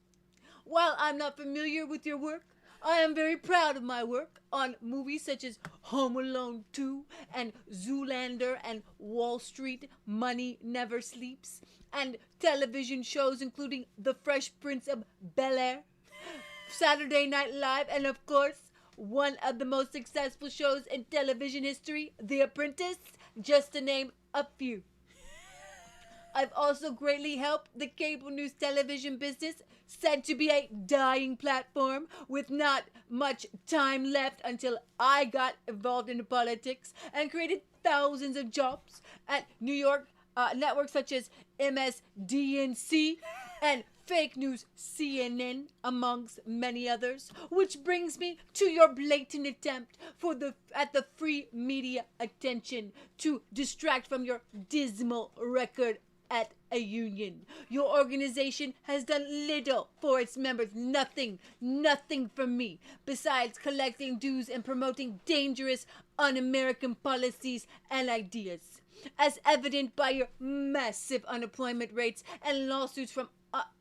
While I'm not familiar with your work, I am very proud of my work on movies such as Home Alone 2 and Zoolander and Wall Street, Money Never Sleeps, and television shows including The Fresh Prince of Bel-Air, Saturday Night Live, and of course, one of the most successful shows in television history, The Apprentice, just to name a few. I've also greatly helped the cable news television business, said to be a dying platform with not much time left until I got involved in politics, and created thousands of jobs at New York networks such as MSDNC and fake news CNN, amongst many others, which brings me to your blatant attempt at the free media attention to distract from your dismal record at a union. Your organization has done little for its members, nothing for me, besides collecting dues and promoting dangerous, un-American policies and ideas. As evident by your massive unemployment rates and lawsuits from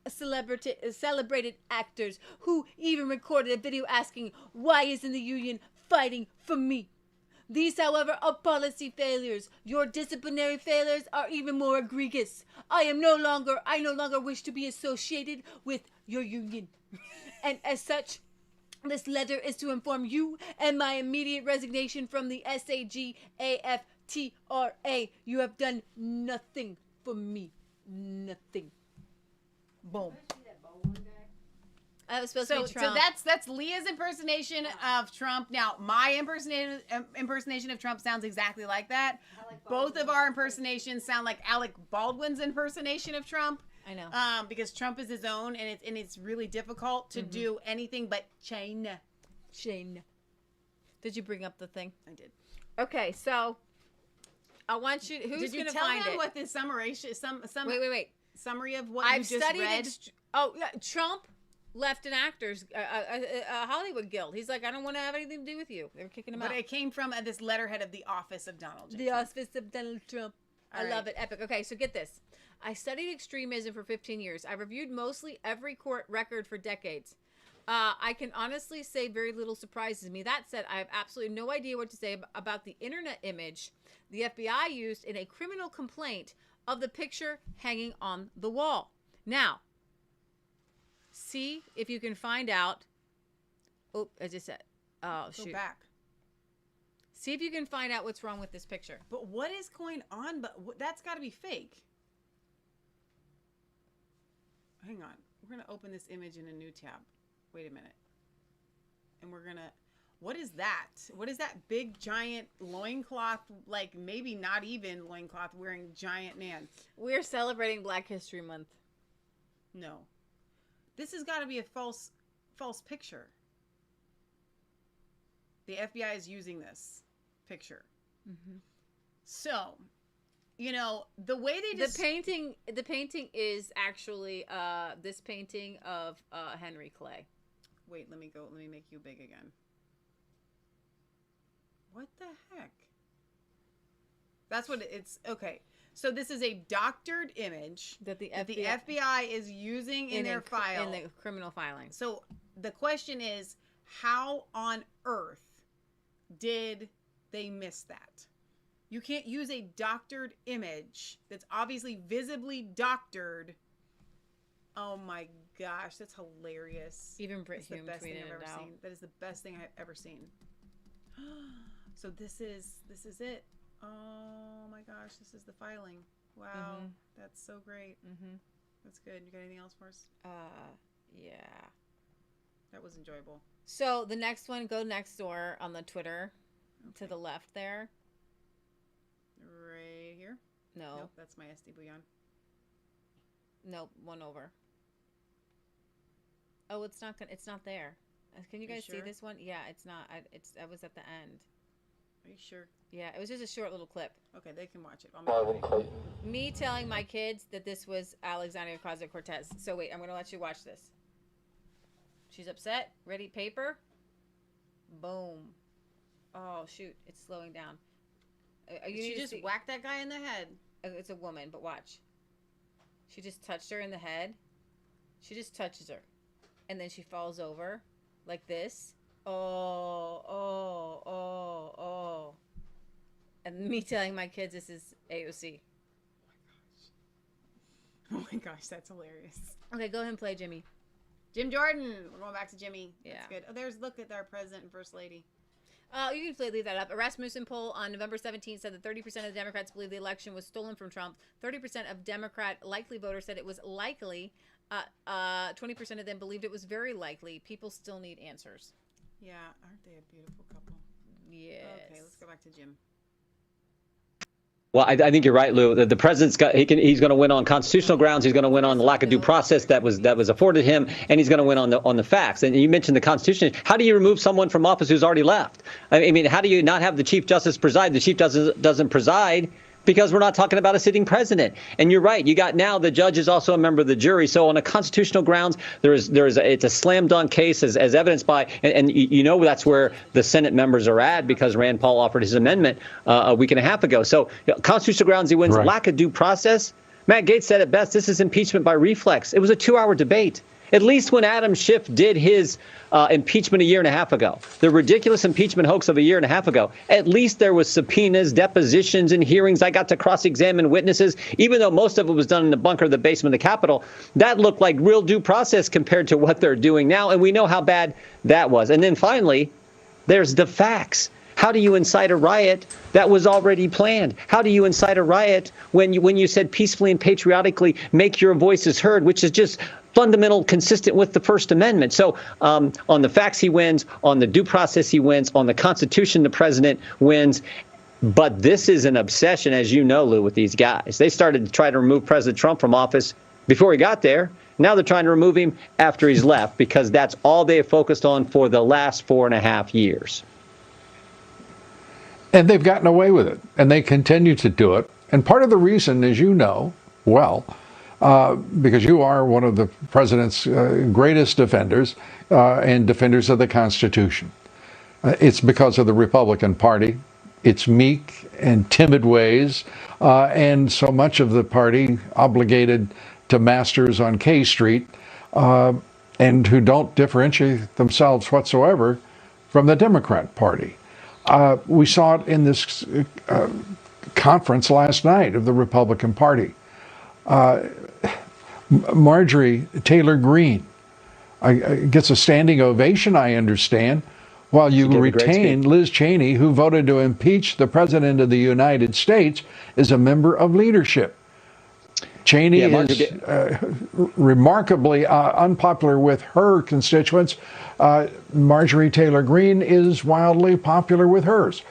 celebrated actors who even recorded a video asking, why isn't the union fighting for me? These, however, are policy failures. Your disciplinary failures are even more egregious. I no longer wish to be associated with your union. And as such, this letter is to inform you and my immediate resignation from the SAGAFTRA. You have done nothing for me. Nothing. Boom. I was supposed So, to be Trump. so that's Leah's impersonation of Trump. Now, my impersonation of Trump sounds exactly like that. Both of our impersonations sound like Alec Baldwin's impersonation of Trump. I know. Because Trump is his own, and it's really difficult to do anything but China. Did you bring up the thing? I did. Okay, so I want you. Who's Did you gonna tell find them it? what this summation? Wait. Summary of what I've you just studied read. Trump left an actors a Hollywood guild. He's like, I don't want to have anything to do with you. They were kicking him out. But it came from this letterhead of the office of Donald J. The office of Donald Trump. I All love right. it. Epic. Okay, so get this. I studied extremism for 15 years. I reviewed mostly every court record for decades. I can honestly say very little surprises me. That said, I have absolutely no idea what to say about the internet image the FBI used in a criminal complaint of the picture hanging on the wall. Now, see if you can find out. Oh, I just said. Oh, Go shoot. back. See if you can find out what's wrong with this picture. But what is going on? But that's got to be fake. Hang on. We're going to open this image in a new tab. Wait a minute. And we're going to... What is that? What is that big, giant loincloth, like maybe not even loincloth wearing giant man? We're celebrating Black History Month. No. This has got to be a false picture. The FBI is using this picture. Mm-hmm. So, you know, the way they just... The painting is actually this painting of Henry Clay. Wait, let me make you big again. What the heck? That's what it's... Okay. So this is a doctored image That the FBI is using in their file. In the criminal filings. So the question is, how on earth did they miss that? You can't use a doctored image that's obviously visibly doctored. Oh my gosh, that's hilarious. Even Brit That's the Hume best thing tweeted I've it ever out. seen. That is the best thing I've ever seen. So this is it. Oh my gosh, this is the filing. Wow, that's so great. Mm-hmm. That's good. You got anything else for us? Yeah. That was enjoyable. So the next one, go next door on the Twitter. To the left there. Right here? No. Nope, that's my SD bouillon. Nope, one over. Oh, it's not there. Can you guys see this one? Yeah, it's not. I was at the end. Are you sure? Yeah, it was just a short little clip. Okay, they can watch it. Me telling my kids that this was Alexandria Ocasio-Cortez. So wait, I'm going to let you watch this. She's upset. Ready? Paper. Boom. Oh, shoot. It's slowing down. She just whacked that guy in the head. It's a woman, but watch. She just touched her in the head. She just touches her. And then she falls over like this. Oh. And me telling my kids this is AOC. Oh my gosh, that's hilarious. Okay, go ahead and play, Jimmy. Jim Jordan. We're going back to Jimmy. Yeah. That's good. Oh, look at our president and first lady. You can leave that up. A Rasmussen poll on November 17th said that 30% of the Democrats believe the election was stolen from Trump. 30% of Democrat likely voters said it was likely. 20% of them believed it was very likely. People still need answers. Yeah, aren't they a beautiful couple? Yes. Okay, let's go back to Jim. Well, I think you're right, Lou. The president's he's going to win on constitutional grounds. He's going to win on the lack of due process that was afforded him, and he's going to win on the facts. And you mentioned the Constitution. How do you remove someone from office who's already left? I mean, how do you not have the Chief Justice preside? The Chief doesn't preside because we're not talking about a sitting president. And you're right. You got now the judge is also a member of the jury. So on a constitutional grounds, it's a slam dunk case as evidenced by, and you know that's where the Senate members are at because Rand Paul offered his amendment a week and a half ago. So constitutional grounds, he wins. Right. Lack of due process. Matt Gaetz said it best. This is impeachment by reflex. It was a 2-hour debate. At least when Adam Schiff did his impeachment a year and a half ago, the ridiculous impeachment hoax of a year and a half ago, at least there was subpoenas, depositions, and hearings. I got to cross-examine witnesses, even though most of it was done in the bunker of the basement of the Capitol. That looked like real due process compared to what they're doing now, and we know how bad that was. And then finally, there's the facts. How do you incite a riot that was already planned? How do you incite a riot when you said peacefully and patriotically make your voices heard, which is just fundamental, consistent with the First Amendment? So on the facts, he wins. On the due process, he wins. On the Constitution, the president wins. But this is an obsession, as you know, Lou, with these guys. They started to try to remove President Trump from office before he got there. Now they're trying to remove him after he's left because that's all they have focused on for the last 4.5 years. And they've gotten away with it, and they continue to do it. And part of the reason, as you know well, because you are one of the president's greatest defenders and defenders of the Constitution. It's because of the Republican Party, its meek and timid ways, and so much of the party obligated to masters on K Street, and who don't differentiate themselves whatsoever from the Democrat Party. We saw it in this conference last night of the Republican Party. Marjorie Taylor Greene gets a standing ovation, I understand, while you retain Liz Cheney, who voted to impeach the President of the United States, as a member of leadership. Cheney is remarkably unpopular with her constituents. Marjorie Taylor Greene is wildly popular with hers.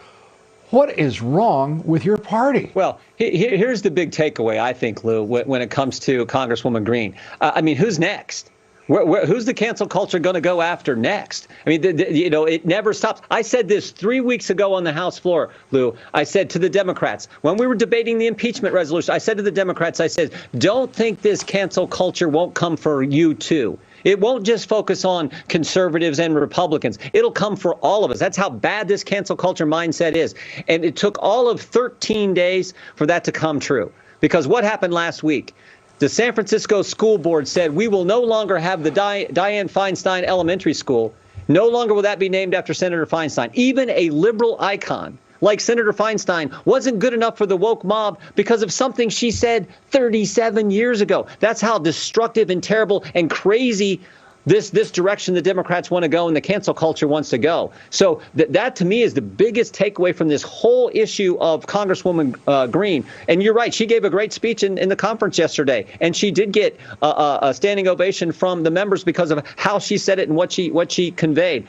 What is wrong with your party? Well, here's the big takeaway, I think, Lou, when it comes to Congresswoman Greene. I mean, who's next? Who's the cancel culture going to go after next? I mean, it never stops. I said this 3 weeks ago on the House floor, Lou. I said to the Democrats, when we were debating the impeachment resolution, I said to the Democrats, I said, don't think this cancel culture won't come for you, too. It won't just focus on conservatives and Republicans. It'll come for all of us. That's how bad this cancel culture mindset is. And it took all of 13 days for that to come true. Because what happened last week? The San Francisco School Board said we will no longer have the Dianne Feinstein Elementary School. No longer will that be named after Senator Feinstein. Even a liberal icon like Senator Feinstein wasn't good enough for the woke mob because of something she said 37 years ago. That's how destructive and terrible and crazy this direction the Democrats want to go and the cancel culture wants to go. So that to me is the biggest takeaway from this whole issue of Congresswoman Greene. And you're right. She gave a great speech in the conference yesterday. And she did get a standing ovation from the members because of how she said it and what she conveyed.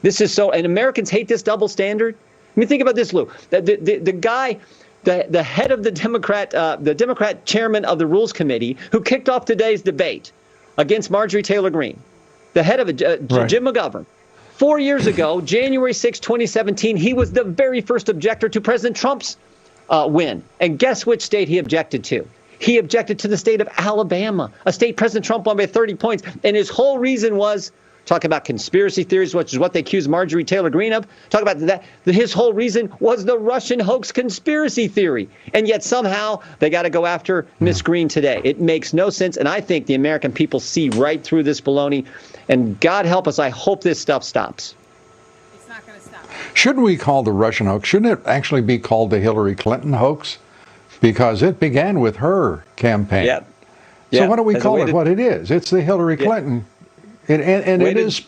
This is so, and Americans hate this double standard. I mean, think about this, Lou. The guy, the head of the Democrat chairman of the Rules Committee, who kicked off today's debate against Marjorie Taylor Greene, the head of it, Jim McGovern. 4 years ago, January 6, 2017, he was the very first objector to President Trump's win. And guess which state he objected to? He objected to the state of Alabama, a state President Trump won by 30 points. And his whole reason was talk about conspiracy theories, which is what they accused Marjorie Taylor Greene of. Talk about that. His whole reason was the Russian hoax conspiracy theory. And yet somehow they got to go after Miss Greene today. It makes no sense. And I think the American people see right through this baloney. And God help us, I hope this stuff stops. It's not going to stop. Shouldn't we call the Russian hoax, shouldn't it actually be called the Hillary Clinton hoax? Because it began with her campaign. Yeah. So why don't we call it what it is? It's the Hillary Clinton. And it is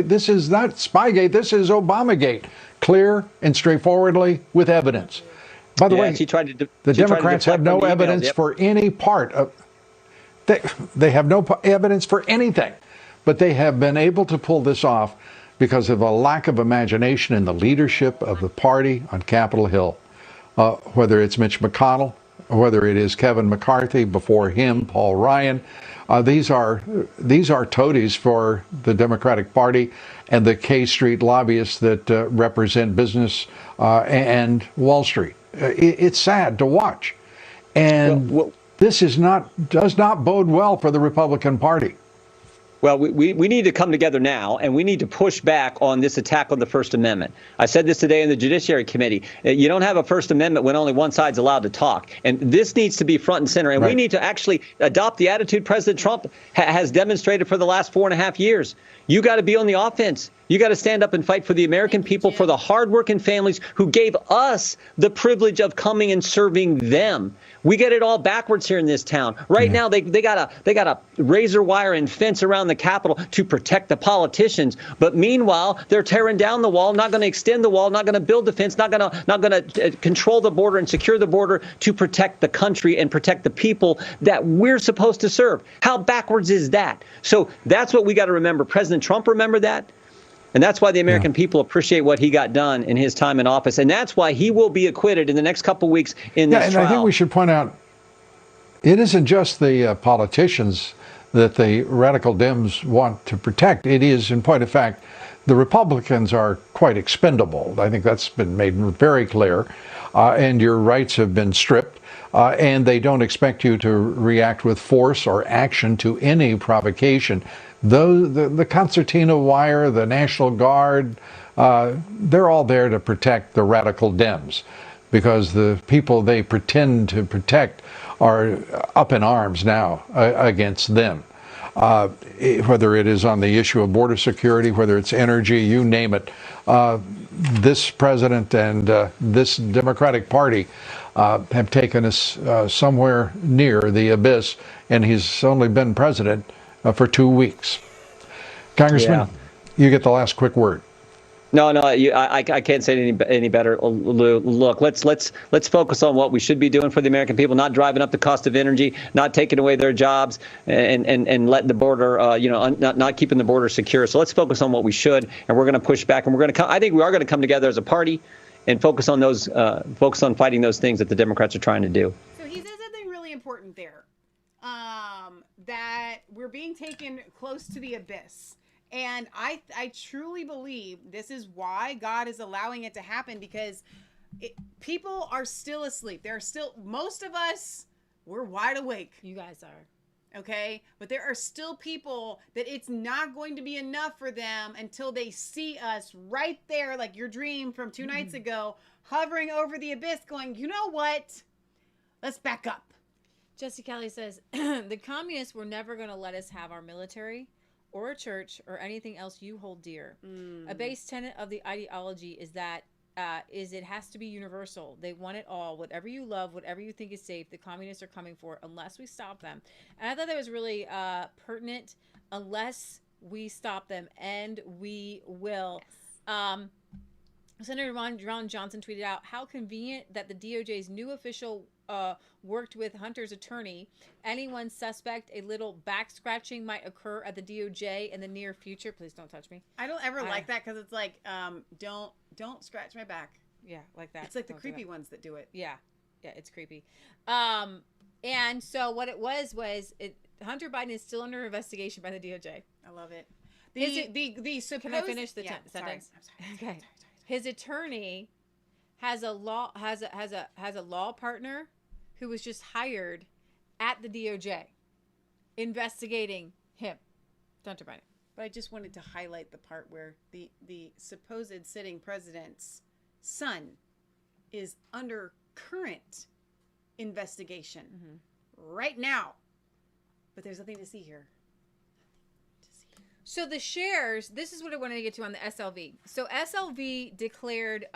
this is not Spygate, this is Obamagate. Clear and straightforwardly with evidence. By the way, the Democrats have no evidence for any part of... They have no evidence for anything. But they have been able to pull this off because of a lack of imagination in the leadership of the party on Capitol Hill. Whether it's Mitch McConnell, or whether it is Kevin McCarthy, before him, Paul Ryan. These are toadies for the Democratic Party and the K Street lobbyists that represent business and Wall Street. It's sad to watch. And this does not bode well for the Republican Party. Well, we need to come together now, and we need to push back on this attack on the First Amendment. I said this today in the Judiciary Committee. You don't have a First Amendment when only one side's allowed to talk. And this needs to be front and center. And we need to actually adopt the attitude President Trump has demonstrated for the last 4.5 years. You got to be on the offense. You got to stand up and fight for the American people, for the hardworking families who gave us the privilege of coming and serving them. We get it all backwards here in this town. Right now, they got a razor wire and fence around the Capitol to protect the politicians. But meanwhile, they're tearing down the wall, not going to extend the wall, not going to build the fence, not going to control the border and secure the border to protect the country and protect the people that we're supposed to serve. How backwards is that? So that's what we got to remember. President Trump remembered that. And that's why the American people appreciate what he got done in his time in office. And that's why he will be acquitted in the next couple of weeks in this trial. I think we should point out, it isn't just the politicians that the radical Dems want to protect. It is, in point of fact, the Republicans are quite expendable. I think that's been made very clear. And your rights have been stripped. And they don't expect you to react with force or action to any provocation. The concertina wire, the National Guard, they're all there to protect the radical Dems, because the people they pretend to protect are up in arms now against them. Whether it is on the issue of border security, whether it's energy, you name it, this president and this Democratic Party have taken us somewhere near the abyss, and he's only been president for 2 weeks. Congressman, you get the last quick word. No, I can't say it any better, Lou. Look, let's focus on what we should be doing for the American people, not driving up the cost of energy, not taking away their jobs, and letting the border, not keeping the border secure. So let's focus on what we should, and we're going to push back, and we're going to I think we are going to come together as a party and focus on fighting those things that the Democrats are trying to do. So he said something really important there, that we're being taken close to the abyss. And I truly believe this is why God is allowing it to happen, because people are still asleep. Most of us, we're wide awake. You guys are. Okay? But there are still people that it's not going to be enough for them until they see us right there, like your dream from 2 nights ago, hovering over the abyss going, you know what? Let's back up. Jesse Kelly says, the communists were never going to let us have our military or a church or anything else you hold dear. A base tenet of the ideology is that it has to be universal. They want it all. Whatever you love, whatever you think is safe, the communists are coming for unless we stop them. And I thought that was really pertinent. Unless we stop them, and we will. Yes. Senator Ron Johnson tweeted out, how convenient that the DOJ's new official worked with Hunter's attorney. Anyone suspect a little back scratching might occur at the DOJ in the near future. Please don't touch me. I don't ever like that, because it's like, don't scratch my back. Yeah, like that. It's like the Don't do creepy that. ones that do it. Yeah, it's creepy. And so what it was Hunter Biden is still under investigation by the DOJ. I love it. The supposed, can I finish the yeah, sentence? Sorry. Okay. His attorney has a law partner who was just hired at the DOJ investigating him, Hunter Biden. But I just wanted to highlight the part where the supposed sitting president's son is under current investigation right now. But there's nothing to see here. So the shares, this is what I wanted to get to on the SLV. So SLV declared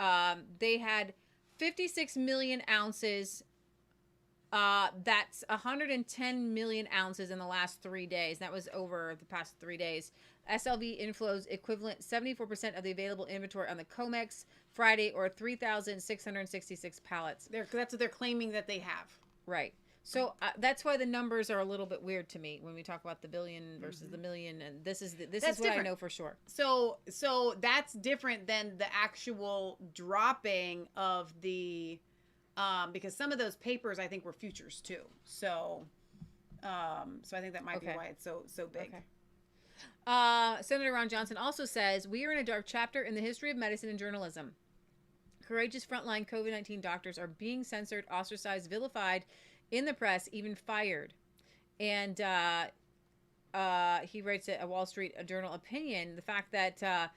they had 56 million ounces. That's 110 million ounces in the last 3 days. That was over the past 3 days. SLV inflows equivalent 74% of the available inventory on the COMEX Friday, or 3,666 pallets. That's what they're claiming that they have. Right. So that's why the numbers are a little bit weird to me when we talk about the billion versus the million, and this is what different. I know for sure. So that's different than the actual dropping of the because some of those papers I think were futures too. So I think that might be why it's so big. Okay. Senator Ron Johnson also says, "We are in a dark chapter in the history of medicine and journalism. Courageous frontline COVID-19 doctors are being censored, ostracized, vilified in the press, even fired." And he writes a Wall Street Journal opinion, the fact that the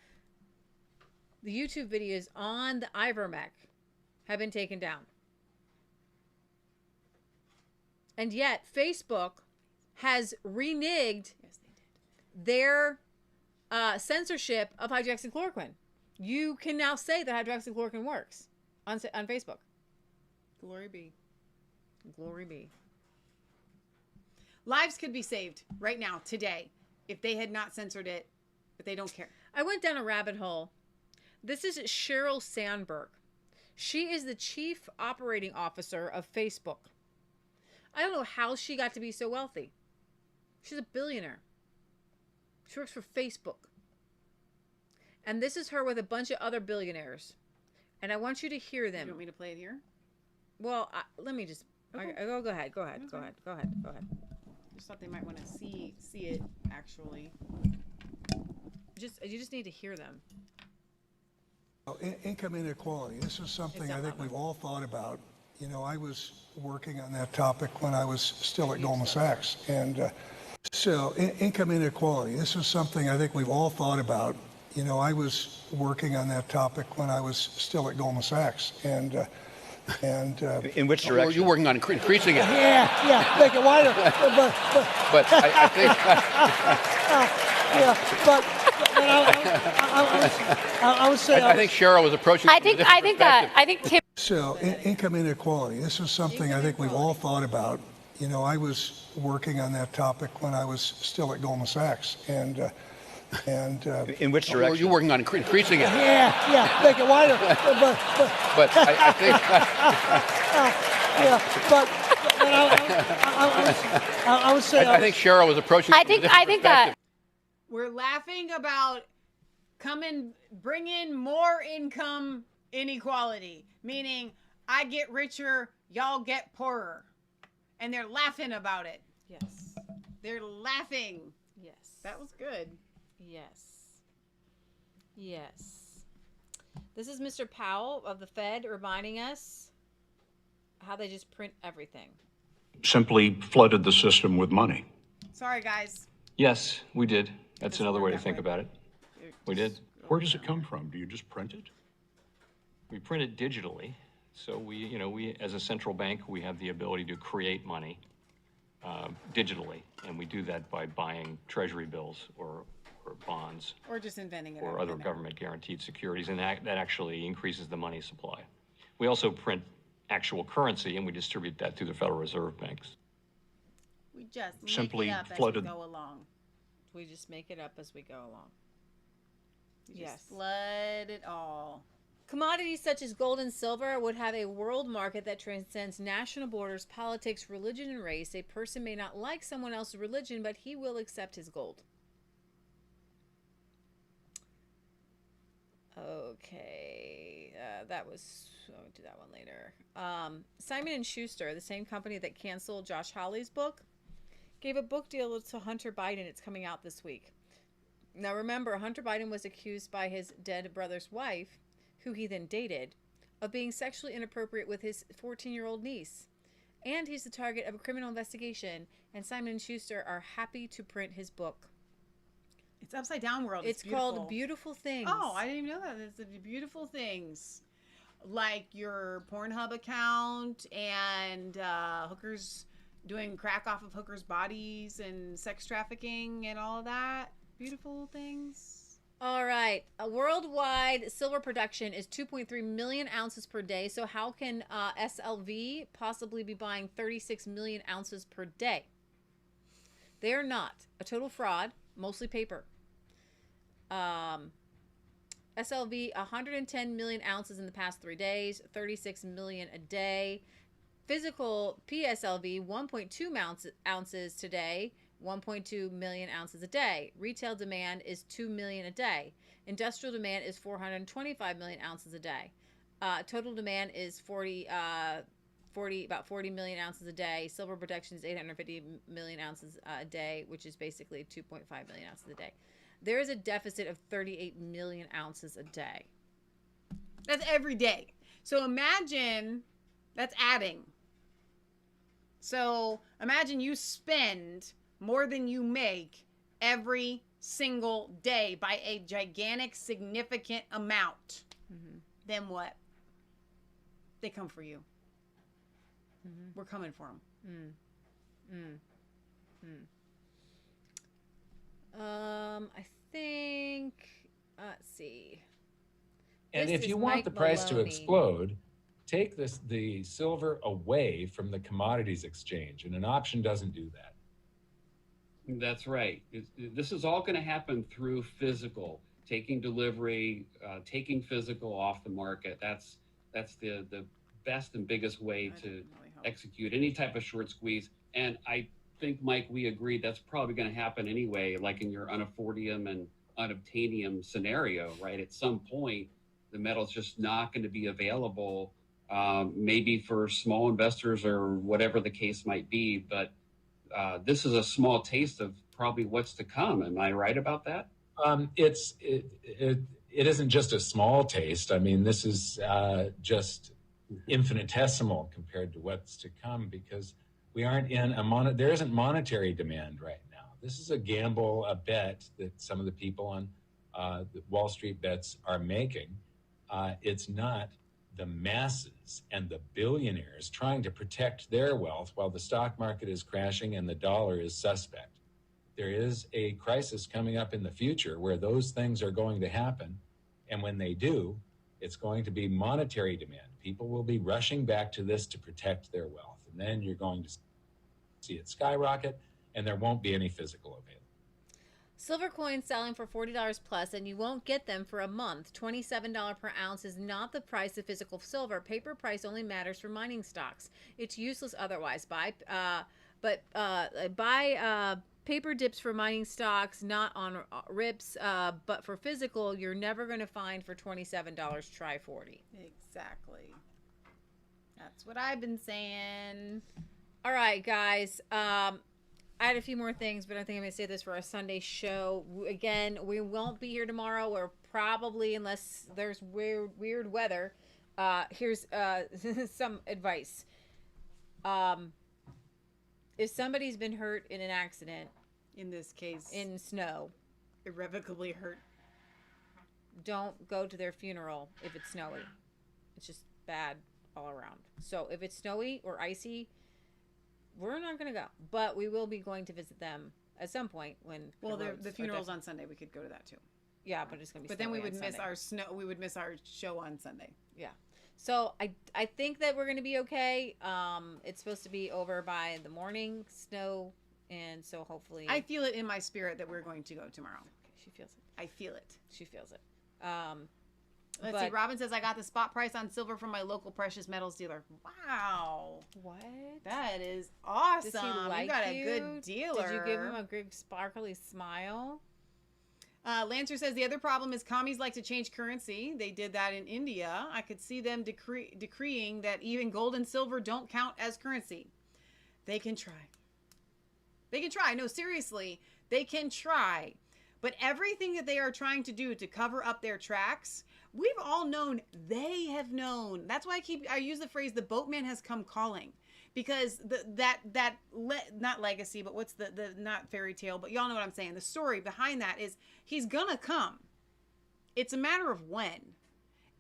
YouTube videos on the Ivermec have been taken down. And yet Facebook has reneged their censorship of hydroxychloroquine. You can now say that hydroxychloroquine works on Facebook. Glory be. Glory be. Lives could be saved right now, today, if they had not censored it, but they don't care. I went down a rabbit hole. This is Sheryl Sandberg. She is the chief operating officer of Facebook. I don't know how she got to be so wealthy. She's a billionaire. She works for Facebook. And this is her with a bunch of other billionaires. And I want you to hear them. You want me to play it here? Well, let me just... Okay. Go ahead. Go ahead. Just thought they might want to see it, actually. You just need to hear them. Income inequality. This is something I think we've all thought about. You know, I was working on that topic when I was still at Goldman Sachs. And so income inequality. This is something I think we've all thought about. You know, I was working on that topic when I was still at Goldman Sachs. And in which direction? You're working on increasing it. Yeah, make it wider. But I think. I would say. I think Cheryl was approaching. I think Tim. So income inequality. This is something I think we've all thought about. You know, I was working on that topic when I was still at Goldman Sachs. And in which direction? You're working on increasing it. Yeah, make it wider. But I think. I would say. I think Cheryl was approaching. I think that. We're laughing about bring in more income inequality, meaning I get richer, y'all get poorer. And they're laughing about it. Yes. They're laughing. Yes. That was good. Yes. This is Mr. Powell of the Fed reminding us how they just print everything. Simply flooded the system with money. Sorry, guys. Yes, we did. That's another way to think about it. We did. Where does it come from? Do you just print it? We print it digitally. So we as a central bank, we have the ability to create money digitally, and we do that by buying treasury bills or bonds, or just inventing it, or other government guaranteed securities, and that actually increases the money supply. We also print actual currency, and we distribute that through the Federal Reserve banks. We just simply make it up flooded. as we go along. We just make it up as we go along. Yes. Flood it all. Commodities such as gold and silver would have a world market that transcends national borders, politics, religion, and race. A person may not like someone else's religion, but he will accept his gold. Okay, that was. I'll do that one later. Simon & Schuster, the same company that canceled Josh Hawley's book, gave a book deal to Hunter Biden. It's coming out this week. Now remember, Hunter Biden was accused by his dead brother's wife, who he then dated, of being sexually inappropriate with his 14-year-old niece. And he's the target of a criminal investigation, and Simon & Schuster are happy to print his book. It's Upside Down World. It's called Beautiful Things. Oh, I didn't even know that. It's Beautiful Things. Like your Pornhub account and hookers doing crack off of hookers' bodies and sex trafficking and all of that. Beautiful Things. All right. A worldwide silver production is 2.3 million ounces per day. So how can SLV possibly be buying 36 million ounces per day? They are not. A total fraud, mostly paper. SLV, 110 million ounces in the past 3 days, 36 million a day. Physical PSLV, 1.2 ounces today, 1.2 million ounces a day. Retail demand is 2 million a day. Industrial demand is 425 million ounces a day. Total demand is about 40 million ounces a day. Silver production is 850 million ounces a day, which is basically 2.5 million ounces a day. There is a deficit of 38 million ounces a day. That's every day. So imagine that's adding. So imagine you spend more than you make every single day by a gigantic, significant amount. Mm-hmm. Then what? They come for you. Mm-hmm. We're coming for them. I think, let's see. And This if you is want Mike the price to Maloney. explode, take the silver away from the commodities exchange, and an option doesn't do that. That's right. This is all going to happen through physical, taking delivery, taking physical off the market. That's the best and biggest way to execute any type of short squeeze. And I think, Mike, we agree that's probably going to happen anyway, like in your unaffordium and unobtainium scenario, right? At some point, the metal's just not going to be available, maybe for small investors or whatever the case might be. But this is a small taste of probably what's to come. Am I right about that? It isn't just a small taste. I mean, this is just infinitesimal compared to what's to come, because we aren't in there isn't monetary demand right now. This is a gamble, a bet that some of the people on the Wall Street bets are making. It's not the masses and the billionaires trying to protect their wealth while the stock market is crashing and the dollar is suspect. There is a crisis coming up in the future where those things are going to happen. And when they do, it's going to be monetary demand. People will be rushing back to this to protect their wealth. And then you're going to see it skyrocket, and there won't be any physical available. Silver coins selling for $40 plus, and you won't get them for a month. $27 per ounce is not the price of physical silver. Paper price only matters for mining stocks. It's useless otherwise. Buy paper dips for mining stocks, not on rips, but for physical, you're never going to find for $27. Try 40. Exactly. That's what I've been saying. All right, guys. I had a few more things, but I think I'm going to say this for our Sunday show. Again, we won't be here tomorrow, or probably, unless there's weird weather. Here's some advice. If somebody's been hurt in an accident, in this case, in snow, irrevocably hurt, don't go to their funeral if it's snowy. It's just bad all around. So if it's snowy or icy, we're not going to go, but we will be going to visit them at some point when. Well, the funeral's on Sunday. We could go to that too. Yeah, but it's going to be. But then we would miss our snow. We would miss our show on Sunday. Yeah. So I think that we're going to be okay. It's supposed to be over by the morning, snow, and so hopefully. I feel it in my spirit that we're going to go tomorrow. Okay, she feels it. I feel it. She feels it. Let's see. Robin says, I got the spot price on silver from my local precious metals dealer. Wow. What? That is awesome. Does he like you got a good dealer. Did you give him a good sparkly smile? Lancer says the other problem is commies like to change currency. They did that in India. I could see them decreeing that even gold and silver don't count as currency. They can try. They can try. No, seriously, they can try. But everything that they are trying to do to cover up their tracks, we've all known. They have known. That's why I use the phrase "the boatman has come calling," because not legacy, but what's the not fairy tale, but y'all know what I'm saying. The story behind that is he's gonna come. It's a matter of when,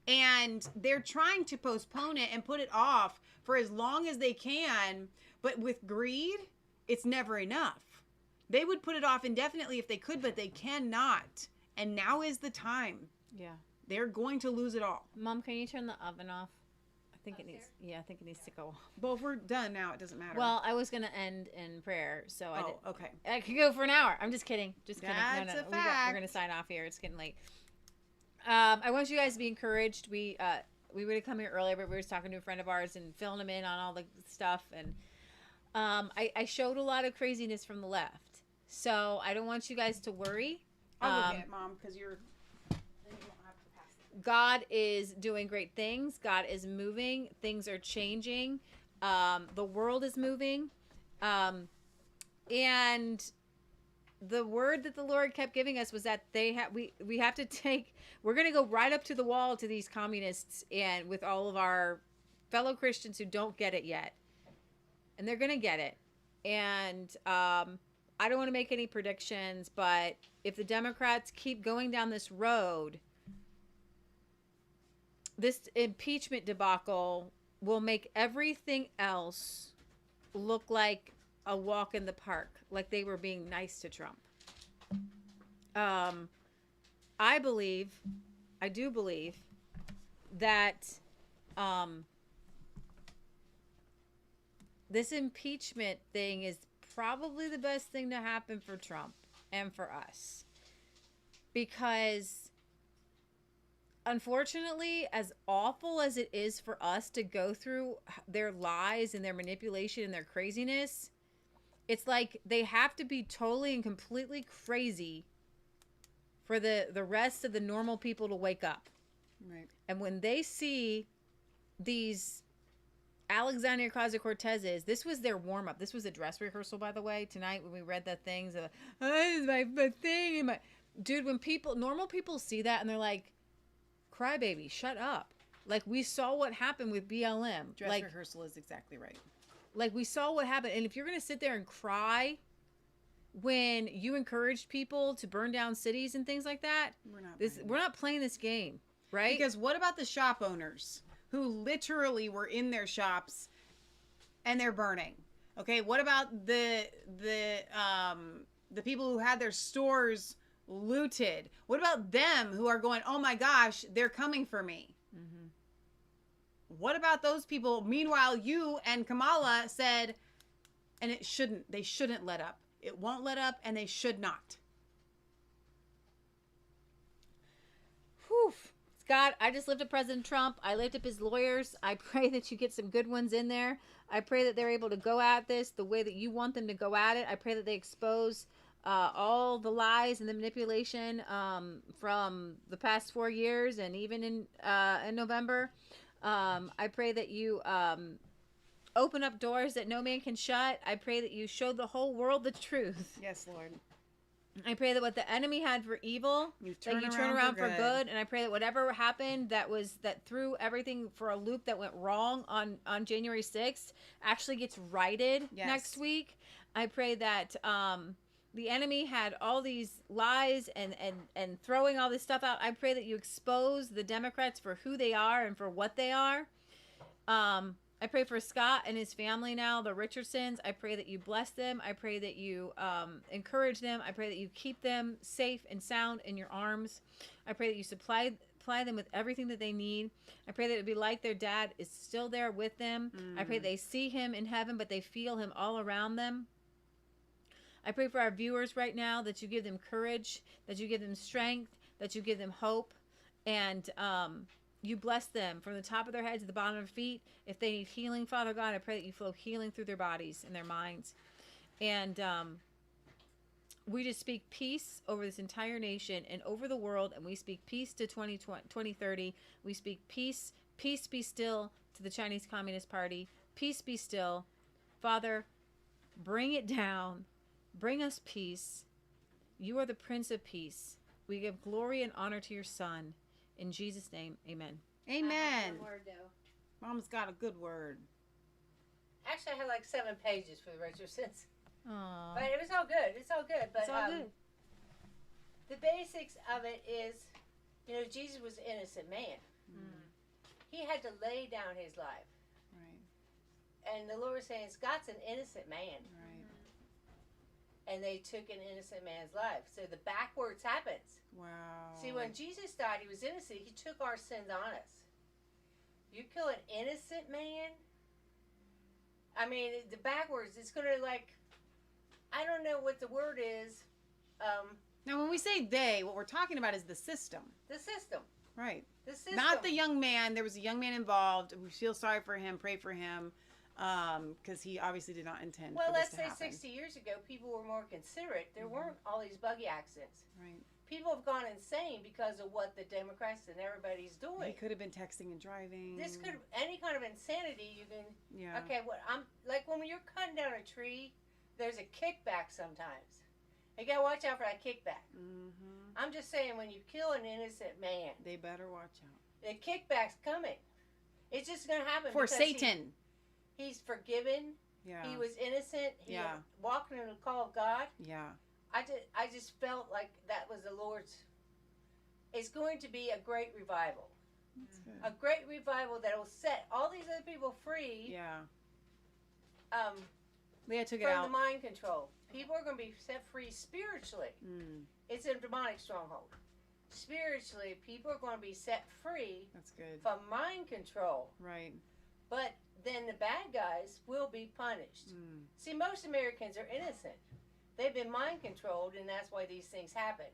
and they're trying to postpone it and put it off for as long as they can. But with greed, it's never enough. They would put it off indefinitely if they could, but they cannot. And now is the time. Yeah. They're going to lose it all. Mom, can you turn the oven off? I think it needs. Yeah, I think it needs to go off. Well, if we're done now, it doesn't matter. Well, I was gonna end in prayer, so okay. I could go for an hour. I'm just kidding. Just kidding. That's No. a fact. We're gonna sign off here. It's getting late. I want you guys to be encouraged. We would have come here earlier, but we were just talking to a friend of ours and filling him in on all the stuff, and I showed a lot of craziness from the left. So I don't want you guys to worry. I'll look at it, Mom, because you're. God is doing great things. God is moving. Things are changing. The world is moving. And the word that the Lord kept giving us was that we have to we're going to go right up to the wall to these communists and with all of our fellow Christians who don't get it yet. And they're going to get it. And I don't want to make any predictions, but if the Democrats keep going down this road, this impeachment debacle will make everything else look like a walk in the park, like they were being nice to Trump. I do believe that this impeachment thing is probably the best thing to happen for Trump and for us. Because unfortunately, as awful as it is for us to go through their lies and their manipulation and their craziness, it's like they have to be totally and completely crazy for the rest of the normal people to wake up. Right. And when they see these Alexandria Ocasio-Cortez's, this was their warm-up. This was a dress rehearsal, by the way, tonight when we read the things. This is my thing. Dude, when normal people see that and they're like, crybaby, shut up. Like, we saw what happened with BLM. Dress rehearsal is exactly right. Like, we saw what happened. And if you're going to sit there and cry when you encouraged people to burn down cities and things like that, we're not playing this game, right? Because what about the shop owners who literally were in their shops and they're burning? Okay, what about the people who had their stores looted? What about them who are going, oh my gosh, they're coming for me? Mm-hmm. What about those people? Meanwhile, you and Kamala said, and they shouldn't let up. It won't let up, and they should not. Whew. Scott, I just lift up President Trump. I lift up his lawyers. I pray that you get some good ones in there. I pray that they're able to go at this the way that you want them to go at it. I pray that they expose all the lies and the manipulation from the past 4 years and even in November. I pray that you open up doors that no man can shut. I pray that you show the whole world the truth. Yes, Lord. I pray that what the enemy had for evil, that you turn around for good. And I pray that whatever happened that threw everything for a loop that went wrong on January 6th actually gets righted next week. I pray that the enemy had all these lies and throwing all this stuff out. I pray that you expose the Democrats for who they are and for what they are. I pray for Scott and his family now, the Richardsons. I pray that you bless them. I pray that you encourage them. I pray that you keep them safe and sound in your arms. I pray that you supply them with everything that they need. I pray that it would be like their dad is still there with them. I pray they see him in heaven, but they feel him all around them. I pray for our viewers right now that you give them courage, that you give them strength, that you give them hope, and you bless them from the top of their head to the bottom of their feet. If they need healing, Father God, I pray that you flow healing through their bodies and their minds. And we just speak peace over this entire nation and over the world, and we speak peace to 2030. We speak peace. Peace be still to the Chinese Communist Party. Peace be still. Father, bring it down. Bring us peace. You are the Prince of Peace. We give glory and honor to your Son. In Jesus' name, amen. Amen. Word, though. Mom's got a good word. Actually, I had like 7 pages for the Richardsons. Aww. But it was all good. It's all good. But It's all good. the basics of it is, Jesus was an innocent man. He had to lay down his life. Right. And the Lord was saying, Scott's an innocent man. Right. And they took an innocent man's life. So the backwards happens. Wow. See, when Jesus died, he was innocent. He took our sins on us. You kill an innocent man, I mean, the backwards, it's going to I don't know what the word is. Now, when we say they, what we're talking about is the system. The system. Right. The system. Not the young man. There was a young man involved. We feel sorry for him, pray for him, because he obviously did not intend Well, for this let's to say happen. 60 years ago, people were more considerate. There weren't all these buggy accidents. Right. People have gone insane because of what the Democrats and everybody's doing. He could have been texting and driving. This could any kind of insanity you can. Yeah. Okay, what I'm like when you're cutting down a tree, there's a kickback sometimes. You gotta watch out for that kickback. Mm-hmm. I'm just saying, when you kill an innocent man, They better watch out. the kickback's coming. It's just gonna happen For because Satan. He's forgiven. Yeah. He was innocent. He Yeah. walked in the call of God. Yeah. I just felt like that was the Lord's. It's going to be a great revival. That's good. A great revival that will set all these other people free. Yeah. Leah took it from out. the mind control. People are going to be set free spiritually. It's a demonic stronghold. Spiritually, people are going to be set free. That's good. From mind control. Right. But then the bad guys will be punished. See, most Americans are innocent. They've been mind controlled, and that's why these things happen.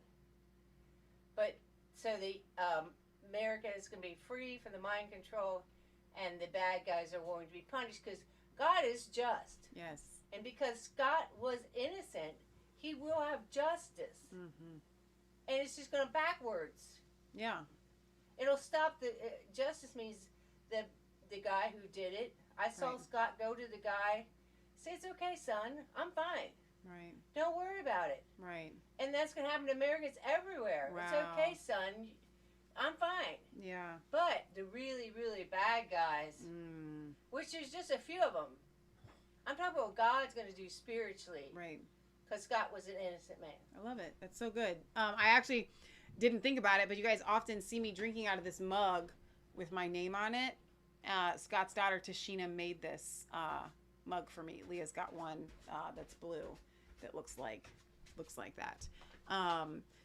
But so the America is going to be free from the mind control, and the bad guys are going to be punished because God is just. Yes. And because Scott was innocent, he will have justice. Mm-hmm. And it's just going backwards. Yeah. It'll stop the justice means the guy who did it. I saw Right. Scott go to the guy, say, "It's okay, son. I'm fine. Right. Don't worry about it." Right. And that's going to happen to Americans everywhere. Wow. It's okay, son. I'm fine. Yeah. But the really, really bad guys, which there's just a few of them, I'm talking about what God's going to do spiritually. Right. Because Scott was an innocent man. I love it. That's so good. I actually didn't think about it, but you guys often see me drinking out of this mug with my name on it. Scott's daughter, Tashina, made this mug for me. Leah's got one that's blue that looks like that.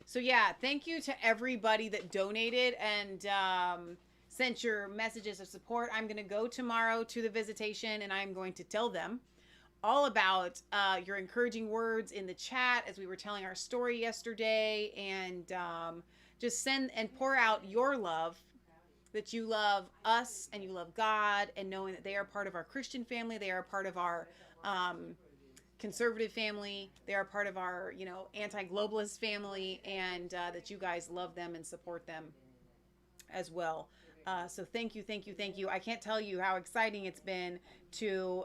So yeah, thank you to everybody that donated and sent your messages of support. I'm going to go tomorrow to the visitation, and I'm going to tell them all about your encouraging words in the chat as we were telling our story yesterday, and just send and pour out your love, that you love us and you love God, and knowing that they are part of our Christian family, they are part of our conservative family, they are part of our anti-globalist family, and that you guys love them and support them as well. So thank you. I can't tell you how exciting it's been to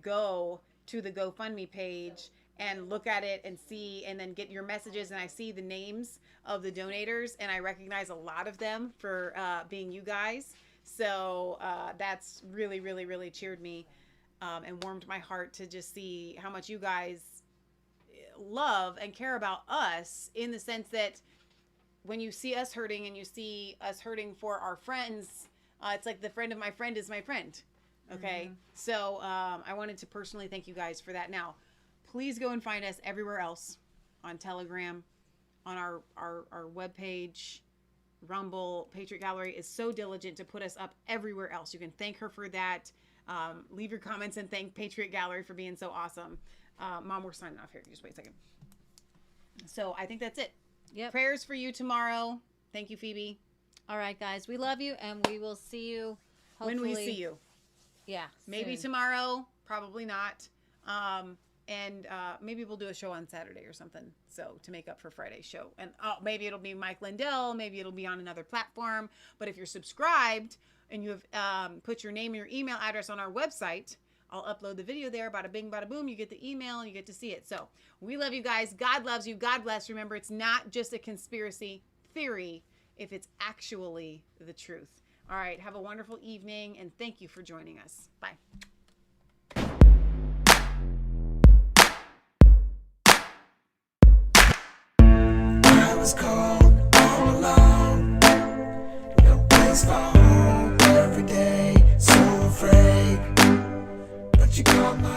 go to the GoFundMe page and look at it and see, and then get your messages, and I see the names of the donators, and I recognize a lot of them for being you guys. So that's really, really, really cheered me and warmed my heart to just see how much you guys love and care about us, in the sense that when you see us hurting and you see us hurting for our friends, it's like the friend of my friend is my friend. Okay. So I wanted to personally thank you guys for that. Now, please go and find us everywhere else, on Telegram, on our webpage. Rumble. Patriot Gallery is so diligent to put us up everywhere else. You can thank her for that. Leave your comments and thank Patriot Gallery for being so awesome. Mom, we're signing off here. Just wait a second. So I think that's it. Yep. Prayers for you tomorrow. Thank you, Phoebe. All right, guys. We love you, and we will see you hopefully. When we see you. Yeah. Maybe soon. tomorrow. Probably not. And maybe we'll do a show on Saturday or something, so to make up for Friday's show. And maybe it'll be Mike Lindell, maybe it'll be on another platform. But if you're subscribed and you have put your name and your email address on our website, I'll upload the video there. Bada bing, bada boom. You get the email and you get to see it. So we love you guys. God loves you. God bless. Remember, it's not just a conspiracy theory if it's actually the truth. All right. Have a wonderful evening, and thank you for joining us. Bye. I was cold all alone, no place for home, every day so afraid, but you called my